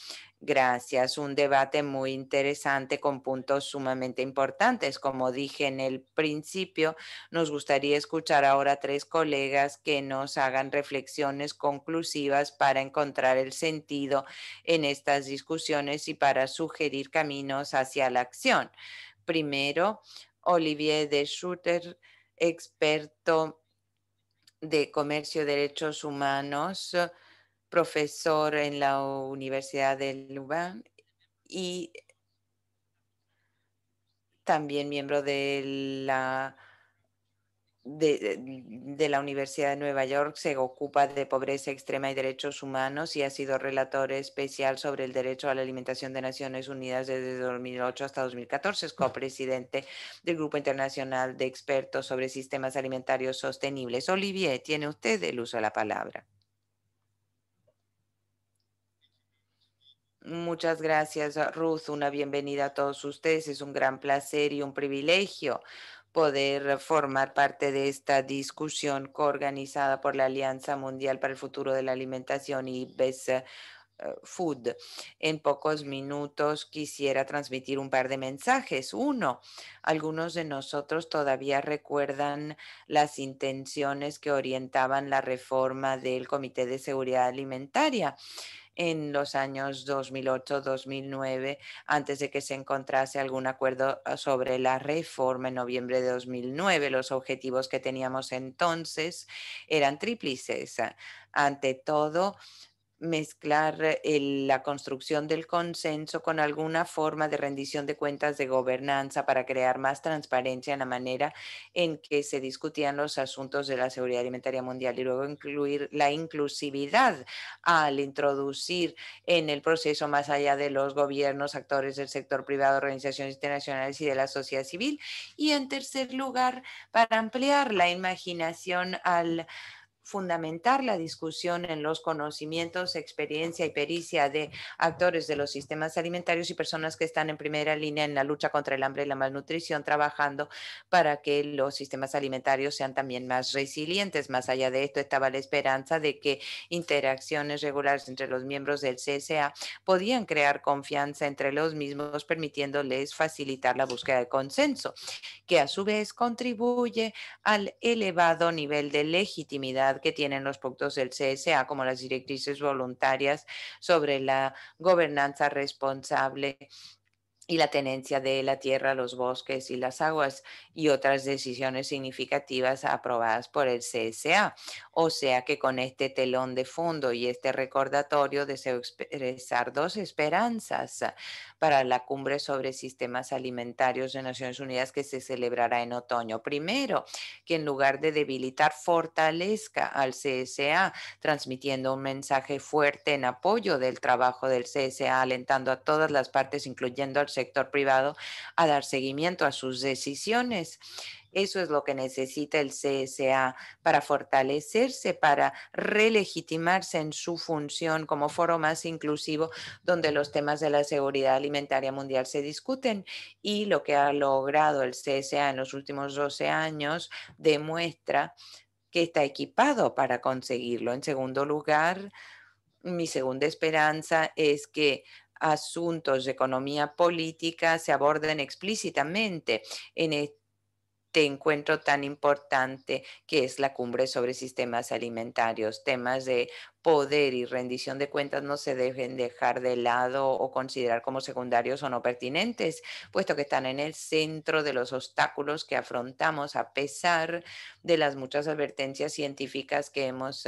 Gracias. Un debate muy interesante con puntos sumamente importantes. Como dije en el principio, nos gustaría escuchar ahora a 3 colegas que nos hagan reflexiones conclusivas para encontrar el sentido en estas discusiones y para sugerir caminos hacia la acción. Primero, Olivier de Schutter, experto de Comercio y Derechos Humanos, profesor en la Universidad de Louvain y también miembro de la Universidad de Nueva York. Se ocupa de pobreza extrema y derechos humanos y ha sido relator especial sobre el derecho a la alimentación de Naciones Unidas desde 2008 hasta 2014. Es copresidente del Grupo Internacional de Expertos sobre Sistemas Alimentarios Sostenibles. Olivier, tiene usted el uso de la palabra. Muchas gracias, Ruth. Una bienvenida a todos ustedes. Es un gran placer y un privilegio poder formar parte de esta discusión coorganizada por la Alianza Mundial para el Futuro de la Alimentación y Best Food. En pocos minutos quisiera transmitir un par de mensajes. Uno, algunos de nosotros todavía recuerdan las intenciones que orientaban la reforma del Comité de Seguridad Alimentaria en los años 2008-2009, antes de que se encontrase algún acuerdo sobre la reforma en noviembre de 2009. Los objetivos que teníamos entonces eran tríplices. Ante todo, mezclar la construcción del consenso con alguna forma de rendición de cuentas de gobernanza para crear más transparencia en la manera en que se discutían los asuntos de la seguridad alimentaria mundial, y luego incluir la inclusividad al introducir en el proceso más allá de los gobiernos, actores del sector privado, organizaciones internacionales y de la sociedad civil. Y en tercer lugar, para ampliar la imaginación al fundamentar la discusión en los conocimientos, experiencia y pericia de actores de los sistemas alimentarios y personas que están en primera línea en la lucha contra el hambre y la malnutrición, trabajando para que los sistemas alimentarios sean también más resilientes. Más allá de esto, estaba la esperanza de que interacciones regulares entre los miembros del CSA podían crear confianza entre los mismos, permitiéndoles facilitar la búsqueda de consenso, que a su vez contribuye al elevado nivel de legitimidad que tienen los puntos del CSA, como las directrices voluntarias sobre la gobernanza responsable y la tenencia de la tierra, los bosques y las aguas, y otras decisiones significativas aprobadas por el CSA. O sea que con este telón de fondo y este recordatorio deseo expresar dos esperanzas para la cumbre sobre sistemas alimentarios de Naciones Unidas que se celebrará en otoño. Primero, que en lugar de debilitar, fortalezca al CSA, transmitiendo un mensaje fuerte en apoyo del trabajo del CSA, alentando a todas las partes, incluyendo al sector privado, a dar seguimiento a sus decisiones. Eso es lo que necesita el CSA para fortalecerse, para relegitimarse en su función como foro más inclusivo donde los temas de la seguridad alimentaria mundial se discuten. Y lo que ha logrado el CSA en los últimos 12 años demuestra que está equipado para conseguirlo. En segundo lugar, mi segunda esperanza es que asuntos de economía política se aborden explícitamente en este encuentro tan importante que es la cumbre sobre sistemas alimentarios. Temas de poder y rendición de cuentas no se deben dejar de lado o considerar como secundarios o no pertinentes, puesto que están en el centro de los obstáculos que afrontamos a pesar de las muchas advertencias científicas que hemos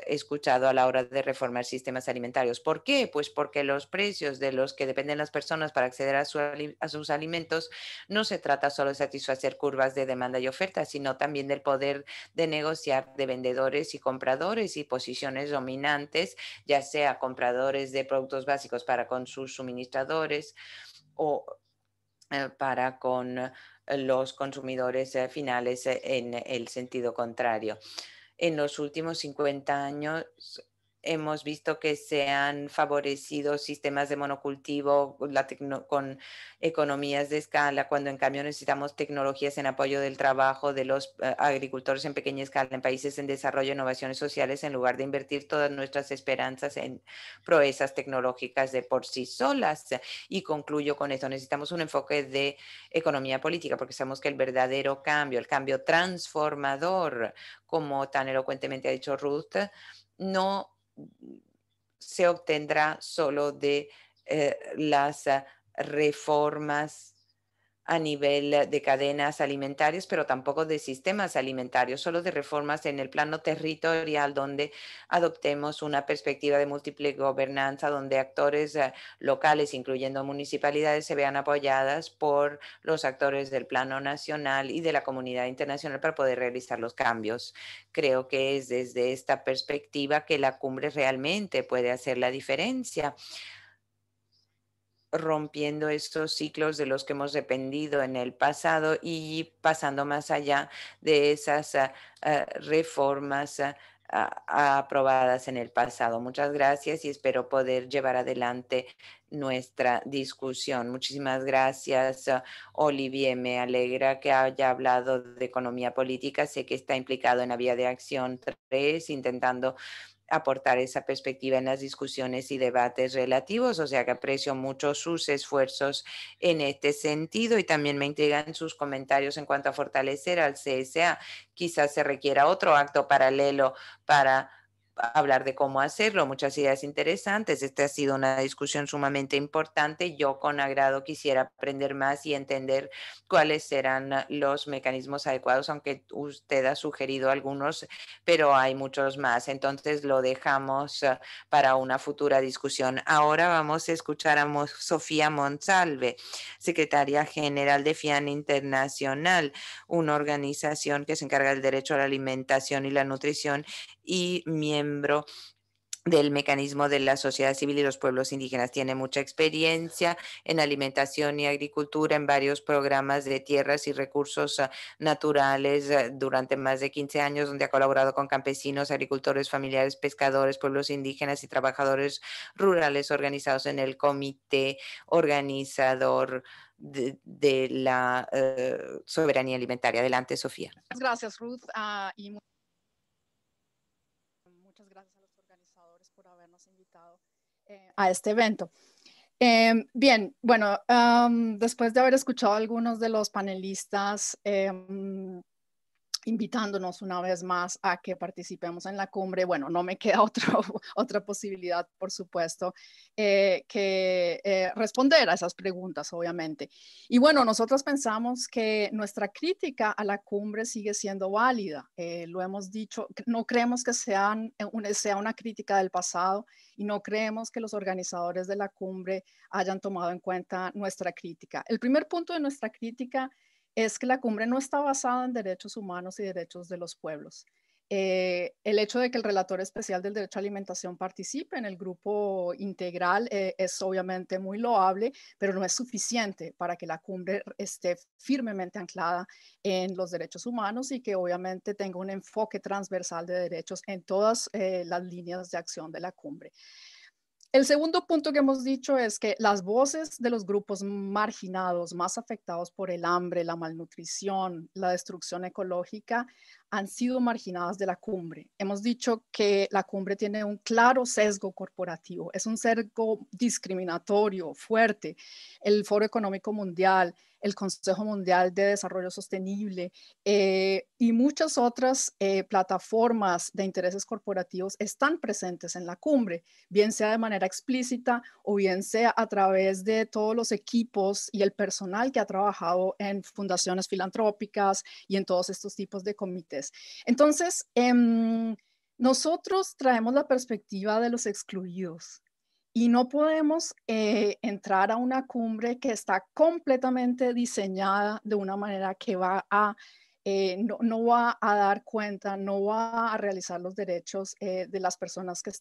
escuchado a la hora de reformar sistemas alimentarios. ¿Por qué? Pues porque los precios de los que dependen las personas para acceder a sus alimentos no se trata solo de satisfacer curvas de demanda y oferta, sino también del poder de negociar de vendedores y compradores y posiciones dominantes, ya sea compradores de productos básicos para con sus suministradores o para con los consumidores finales en el sentido contrario. En los últimos 50 años hemos visto que se han favorecido sistemas de monocultivo con economías de escala, cuando en cambio necesitamos tecnologías en apoyo del trabajo de los agricultores en pequeña escala en países en desarrollo, innovaciones sociales, en lugar de invertir todas nuestras esperanzas en proezas tecnológicas de por sí solas. Y concluyo con esto, necesitamos un enfoque de economía política, porque sabemos que el verdadero cambio, el cambio transformador, como tan elocuentemente ha dicho Ruth, no se obtendrá solo de las reformas a nivel de cadenas alimentarias, pero tampoco de sistemas alimentarios, solo de reformas en el plano territorial donde adoptemos una perspectiva de múltiple gobernanza, donde actores locales, incluyendo municipalidades, se vean apoyadas por los actores del plano nacional y de la comunidad internacional para poder realizar los cambios. Creo que es desde esta perspectiva que la cumbre realmente puede hacer la diferencia, rompiendo estos ciclos de los que hemos dependido en el pasado y pasando más allá de esas reformas aprobadas en el pasado. Muchas gracias y espero poder llevar adelante nuestra discusión. Muchísimas gracias, Olivier. Me alegra que haya hablado de economía política. Sé que está implicado en la vía de acción 3, intentando aportar esa perspectiva en las discusiones y debates relativos, o sea que aprecio mucho sus esfuerzos en este sentido y también me intrigan sus comentarios en cuanto a fortalecer al CSA. Quizás se requiera otro acto paralelo para hablar de cómo hacerlo, muchas ideas interesantes. Esta ha sido una discusión sumamente importante. Yo con agrado quisiera aprender más y entender cuáles serán los mecanismos adecuados, aunque usted ha sugerido algunos, pero hay muchos más. Entonces lo dejamos para una futura discusión. Ahora vamos a escuchar a Sofía Monsalve, secretaria general de FIAN Internacional, una organización que se encarga del derecho a la alimentación y la nutrición y miembro del mecanismo de la sociedad civil y los pueblos indígenas. Tiene mucha experiencia en alimentación y agricultura en varios programas de tierras y recursos naturales durante más de 15 años, donde ha colaborado con campesinos, agricultores, familiares, pescadores, pueblos indígenas y trabajadores rurales organizados en el comité organizador de la soberanía alimentaria. Adelante, Sofía. Gracias, Ruth. Y muchas gracias a los organizadores por habernos invitado a este evento. Bien, bueno, después de haber escuchado a algunos de los panelistas invitándonos una vez más a que participemos en la cumbre, bueno, no me queda otra posibilidad, por supuesto, que responder a esas preguntas, obviamente. Y bueno, nosotros pensamos que nuestra crítica a la cumbre sigue siendo válida. Lo hemos dicho, no creemos que sea una crítica del pasado y no creemos que los organizadores de la cumbre hayan tomado en cuenta nuestra crítica. El primer punto de nuestra crítica es que la cumbre no está basada en derechos humanos y derechos de los pueblos. El hecho de que el relator especial del derecho a alimentación participe en el grupo integral es obviamente muy loable, pero no es suficiente para que la cumbre esté firmemente anclada en los derechos humanos y que obviamente tenga un enfoque transversal de derechos en todas las líneas de acción de la cumbre. El segundo punto que hemos dicho es que las voces de los grupos marginados, más afectados por el hambre, la malnutrición, la destrucción ecológica, han sido marginadas de la cumbre. Hemos dicho que la cumbre tiene un claro sesgo corporativo, es un sesgo discriminatorio, fuerte. El Foro Económico Mundial, el Consejo Mundial de Desarrollo Sostenible y muchas otras plataformas de intereses corporativos están presentes en la cumbre, bien sea de manera explícita o bien sea a través de todos los equipos y el personal que ha trabajado en fundaciones filantrópicas y en todos estos tipos de comités. Entonces, nosotros traemos la perspectiva de los excluidos. Y no podemos entrar a una cumbre que está completamente diseñada de una manera que va a, no va a dar cuenta, no va a realizar los derechos de las personas que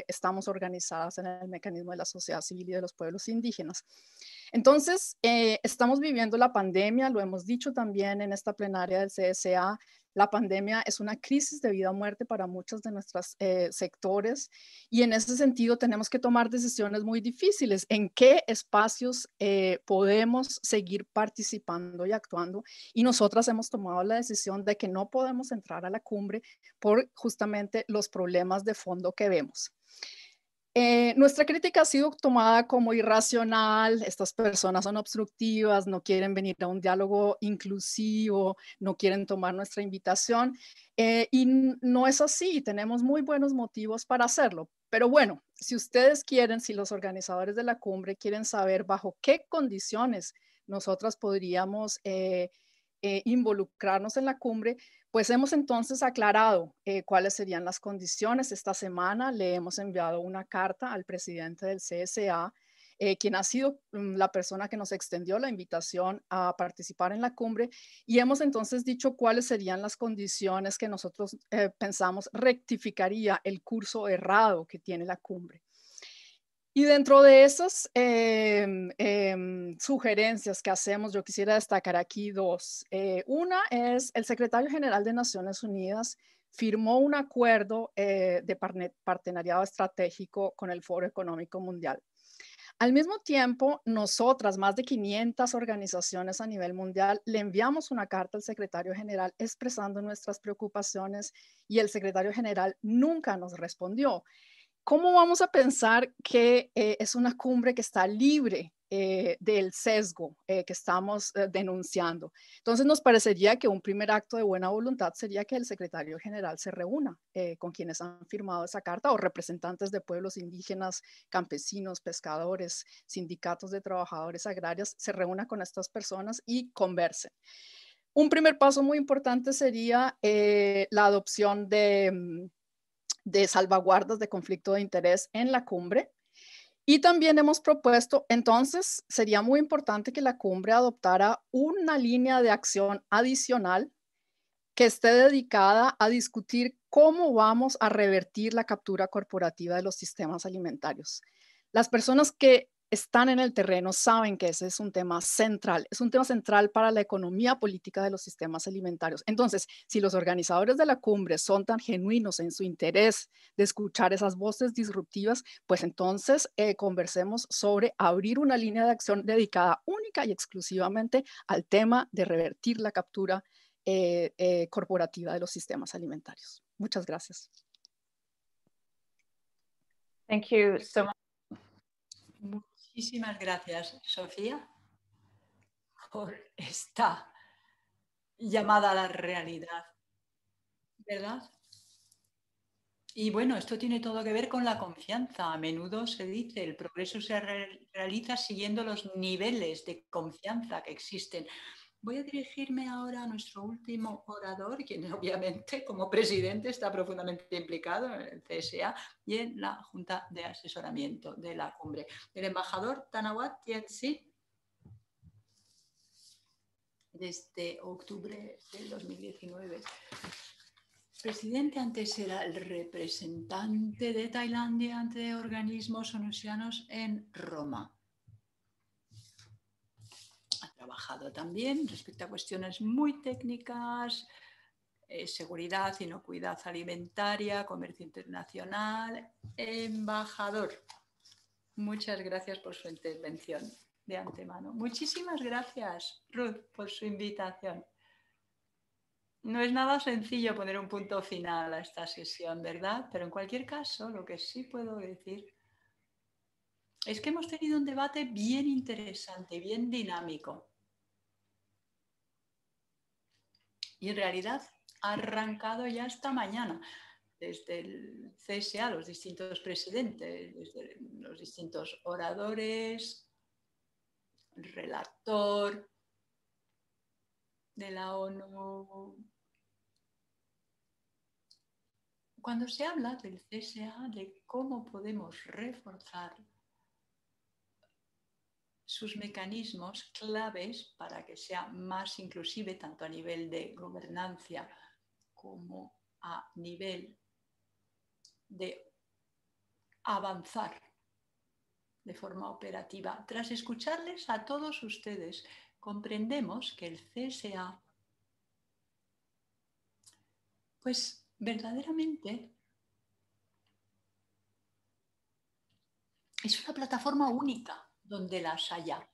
estamos organizadas en el mecanismo de la sociedad civil y de los pueblos indígenas. Entonces, estamos viviendo la pandemia, lo hemos dicho también en esta plenaria del CSA. La pandemia es una crisis de vida o muerte para muchos de nuestros sectores y en ese sentido tenemos que tomar decisiones muy difíciles en qué espacios podemos seguir participando y actuando, y nosotras hemos tomado la decisión de que no podemos entrar a la cumbre por justamente los problemas de fondo que vemos. Nuestra crítica ha sido tomada como irracional, estas personas son obstructivas, no quieren venir a un diálogo inclusivo, no quieren tomar nuestra invitación y no es así, tenemos muy buenos motivos para hacerlo. Pero bueno, si ustedes quieren, si los organizadores de la cumbre quieren saber bajo qué condiciones nosotras podríamos involucrarnos en la cumbre, pues hemos entonces aclarado cuáles serían las condiciones. Esta semana le hemos enviado una carta al presidente del CSA, quien ha sido la persona que nos extendió la invitación a participar en la cumbre, y hemos entonces dicho cuáles serían las condiciones que nosotros pensamos rectificaría el curso errado que tiene la cumbre. Y dentro de esas sugerencias que hacemos, yo quisiera destacar aquí dos. Una es el secretario general de Naciones Unidas firmó un acuerdo de partenariado estratégico con el Foro Económico Mundial. Al mismo tiempo, nosotras, más de 500 organizaciones a nivel mundial, le enviamos una carta al secretario general expresando nuestras preocupaciones y el secretario general nunca nos respondió. ¿Cómo vamos a pensar que es una cumbre que está libre del sesgo que estamos denunciando? Entonces nos parecería que un primer acto de buena voluntad sería que el secretario general se reúna con quienes han firmado esa carta o representantes de pueblos indígenas, campesinos, pescadores, sindicatos de trabajadores agrarios, se reúna con estas personas y conversen. Un primer paso muy importante sería la adopción de salvaguardas de conflicto de interés en la cumbre. Y también hemos propuesto, entonces, sería muy importante que la cumbre adoptara una línea de acción adicional que esté dedicada a discutir cómo vamos a revertir la captura corporativa de los sistemas alimentarios. Las personas que están en el terreno saben que ese es un tema central para la economía política de los sistemas alimentarios. Entonces, si los organizadores de la cumbre son tan genuinos en su interés de escuchar esas voces disruptivas, pues entonces conversemos sobre abrir una línea de acción dedicada única y exclusivamente al tema de revertir la captura corporativa de los sistemas alimentarios. Muchas gracias. Thank you so much. Muchísimas gracias, Sofía, por esta llamada a la realidad, ¿verdad? Y bueno, esto tiene todo que ver con la confianza. A menudo se dice, el progreso se realiza siguiendo los niveles de confianza que existen. Voy a dirigirme ahora a nuestro último orador, quien obviamente como presidente está profundamente implicado en el CSA y en la Junta de Asesoramiento de la Cumbre. El embajador Thanawat Tiansi, desde octubre del 2019. Presidente antes era el representante de Tailandia ante organismos onusianos en Roma. Ha trabajado también respecto a cuestiones muy técnicas, seguridad, inocuidad alimentaria, comercio internacional. Embajador, muchas gracias por su intervención de antemano. Muchísimas gracias, Ruth, por su invitación. No es nada sencillo poner un punto final a esta sesión, ¿verdad? Pero en cualquier caso, lo que sí puedo decir es que hemos tenido un debate bien interesante, bien dinámico. Y en realidad ha arrancado ya esta mañana, desde el CSA, los distintos presidentes, desde los distintos oradores, el relator de la ONU. Cuando se habla del CSA, de cómo podemos reforzar sus mecanismos claves para que sea más inclusive, tanto a nivel de gobernanza como a nivel de avanzar de forma operativa. Tras escucharles a todos ustedes, comprendemos que el CSA, pues verdaderamente es una plataforma única donde las haya.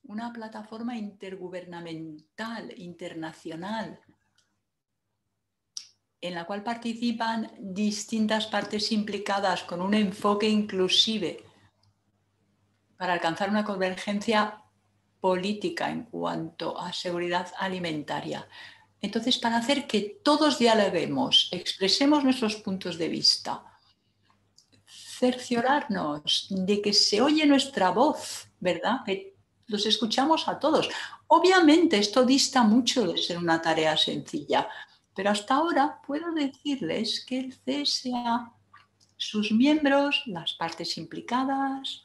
Una plataforma intergubernamental, internacional, en la cual participan distintas partes implicadas con un enfoque inclusive para alcanzar una convergencia política en cuanto a seguridad alimentaria. Entonces, para hacer que todos dialoguemos, expresemos nuestros puntos de vista, cerciorarnos de que se oye nuestra voz, ¿verdad? Que los escuchamos a todos. Obviamente esto dista mucho de ser una tarea sencilla, pero hasta ahora puedo decirles que el CSA, sus miembros, las partes implicadas,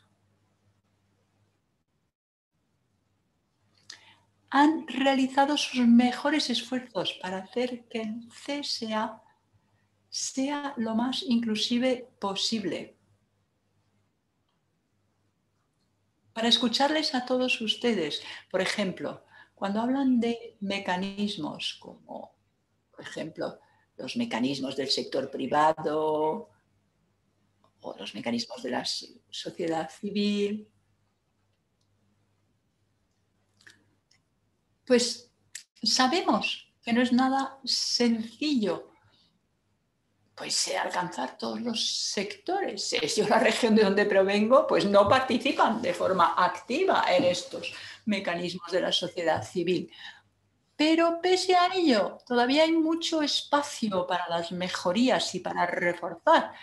han realizado sus mejores esfuerzos para hacer que el CSA sea lo más inclusive posible. Para escucharles a todos ustedes, por ejemplo, cuando hablan de mecanismos como, por ejemplo, los mecanismos del sector privado o los mecanismos de la sociedad civil, pues sabemos que no es nada sencillo pues alcanzar todos los sectores. Yo, la región de donde provengo, pues no participan de forma activa en estos mecanismos de la sociedad civil. Pero pese a ello, todavía hay mucho espacio para las mejorías y para reforzar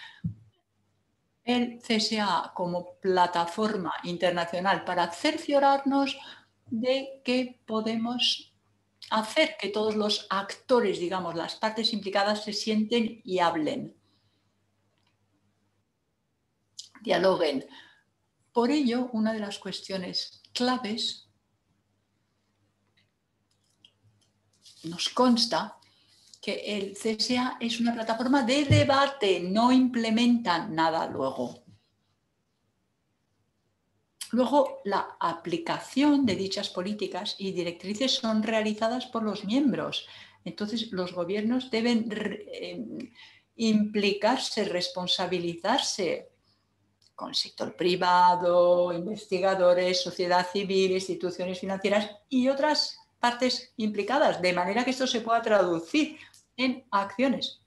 el CSA como plataforma internacional para cerciorarnos de que podemos hacer que todos los actores, digamos, las partes implicadas se sienten y hablen, dialoguen. Por ello, una de las cuestiones claves nos consta que el CSA es una plataforma de debate, no implementan nada luego. Luego, la aplicación de dichas políticas y directrices son realizadas por los miembros. Entonces, los gobiernos deben implicarse, responsabilizarse con el sector privado, investigadores, sociedad civil, instituciones financieras y otras partes implicadas, de manera que esto se pueda traducir en acciones,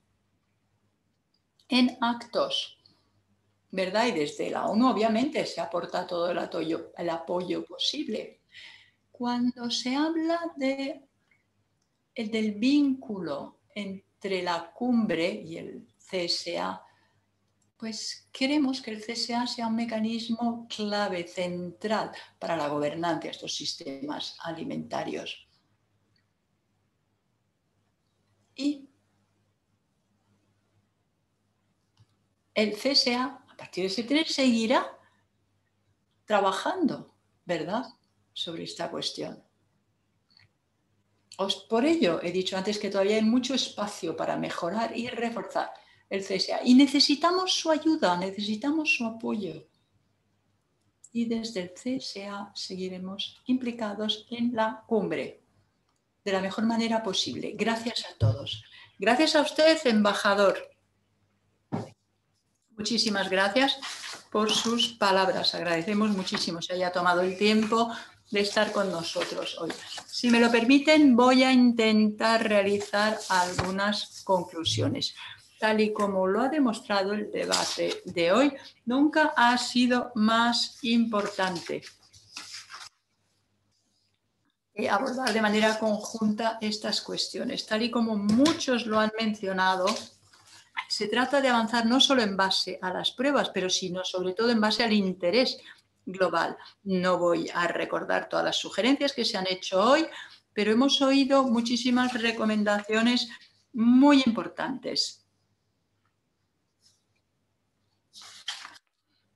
en actos, ¿verdad? Y desde la ONU obviamente se aporta todo el apoyo posible. Cuando se habla del vínculo entre la cumbre y el CSA, pues queremos que el CSA sea un mecanismo clave, central para la gobernanza de estos sistemas alimentarios. Y el CSA, a partir de septiembre, seguirá trabajando, ¿verdad?, sobre esta cuestión. Por ello, he dicho antes que todavía hay mucho espacio para mejorar y reforzar el CSA. Y necesitamos su ayuda, necesitamos su apoyo. Y desde el CSA seguiremos implicados en la cumbre de la mejor manera posible. Gracias a todos. Gracias a usted, embajador. Muchísimas gracias por sus palabras. Agradecemos muchísimo se haya tomado el tiempo de estar con nosotros hoy. Si me lo permiten, voy a intentar realizar algunas conclusiones. Tal y como lo ha demostrado el debate de hoy, nunca ha sido más importante abordar de manera conjunta estas cuestiones. Tal y como muchos lo han mencionado, se trata de avanzar no solo en base a las pruebas, pero sino sobre todo en base al interés global. No voy a recordar todas las sugerencias que se han hecho hoy, pero hemos oído muchísimas recomendaciones muy importantes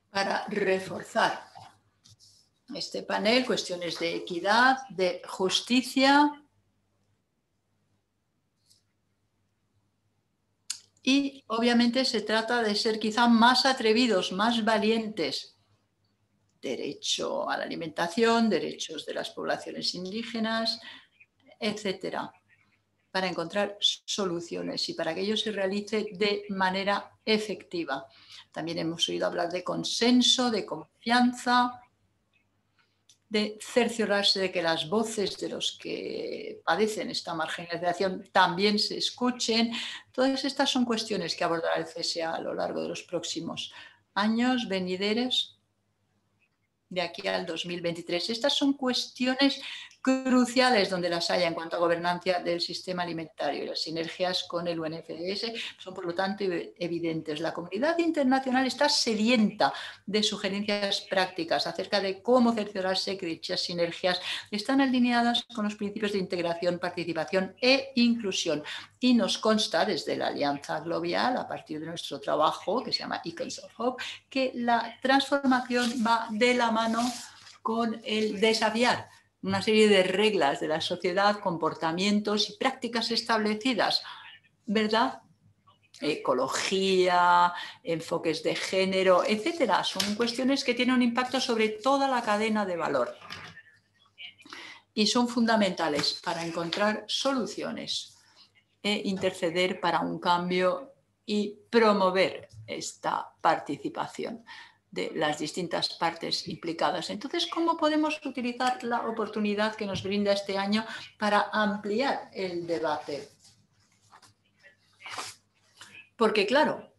para reforzar este panel, cuestiones de equidad, de justicia y obviamente se trata de ser quizá más atrevidos, más valientes. Derecho a la alimentación, derechos de las poblaciones indígenas, etcétera, para encontrar soluciones y para que ello se realice de manera efectiva. También hemos oído hablar de consenso, de confianza, de cerciorarse de que las voces de los que padecen esta marginalización también se escuchen. Todas estas son cuestiones que abordará el CSA a lo largo de los próximos años venideros, de aquí al 2023. Estas son cuestiones cruciales donde las haya en cuanto a gobernanza del sistema alimentario y las sinergias con el UNFDS son por lo tanto evidentes. La comunidad internacional está sedienta de sugerencias prácticas acerca de cómo cerciorarse que dichas sinergias están alineadas con los principios de integración, participación e inclusión. Y nos consta desde la Alianza Global, a partir de nuestro trabajo que se llama Icons of Hope, que la transformación va de la mano con el desafiar una serie de reglas de la sociedad, comportamientos y prácticas establecidas, ¿verdad? Ecología, enfoques de género, etcétera. Son cuestiones que tienen un impacto sobre toda la cadena de valor y son fundamentales para encontrar soluciones e interceder para un cambio y promover esta participación de las distintas partes implicadas. Entonces, ¿cómo podemos utilizar la oportunidad que nos brinda este año para ampliar el debate? Porque, claro,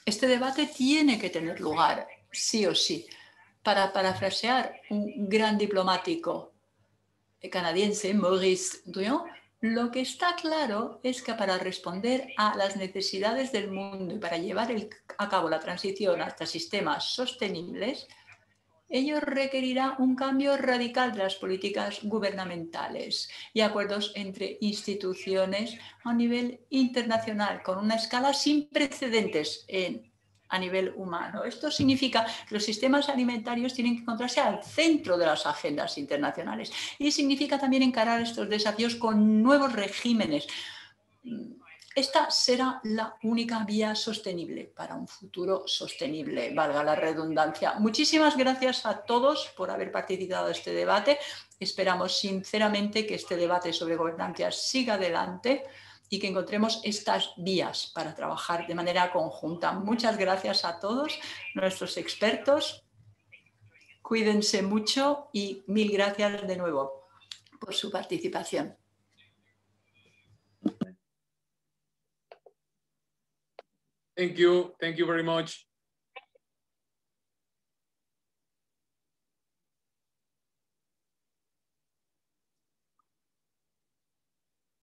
este debate tiene que tener lugar, sí o sí. Para parafrasear un gran diplomático canadiense, Maurice Druon, lo que está claro es que para responder a las necesidades del mundo y para llevar a cabo la transición hasta sistemas sostenibles, ello requerirá un cambio radical de las políticas gubernamentales y acuerdos entre instituciones a nivel internacional con una escala sin precedentes a nivel humano. Esto significa que los sistemas alimentarios tienen que encontrarse al centro de las agendas internacionales y significa también encarar estos desafíos con nuevos regímenes esta será la única vía sostenible para un futuro sostenible, valga la redundancia. Muchísimas gracias a todos por haber participado en este debate. Esperamos sinceramente que este debate sobre gobernanza siga adelante y que encontremos estas vías para trabajar de manera conjunta. Muchas gracias a todos nuestros expertos. Cuídense mucho y mil gracias de nuevo por su participación. Thank you very much.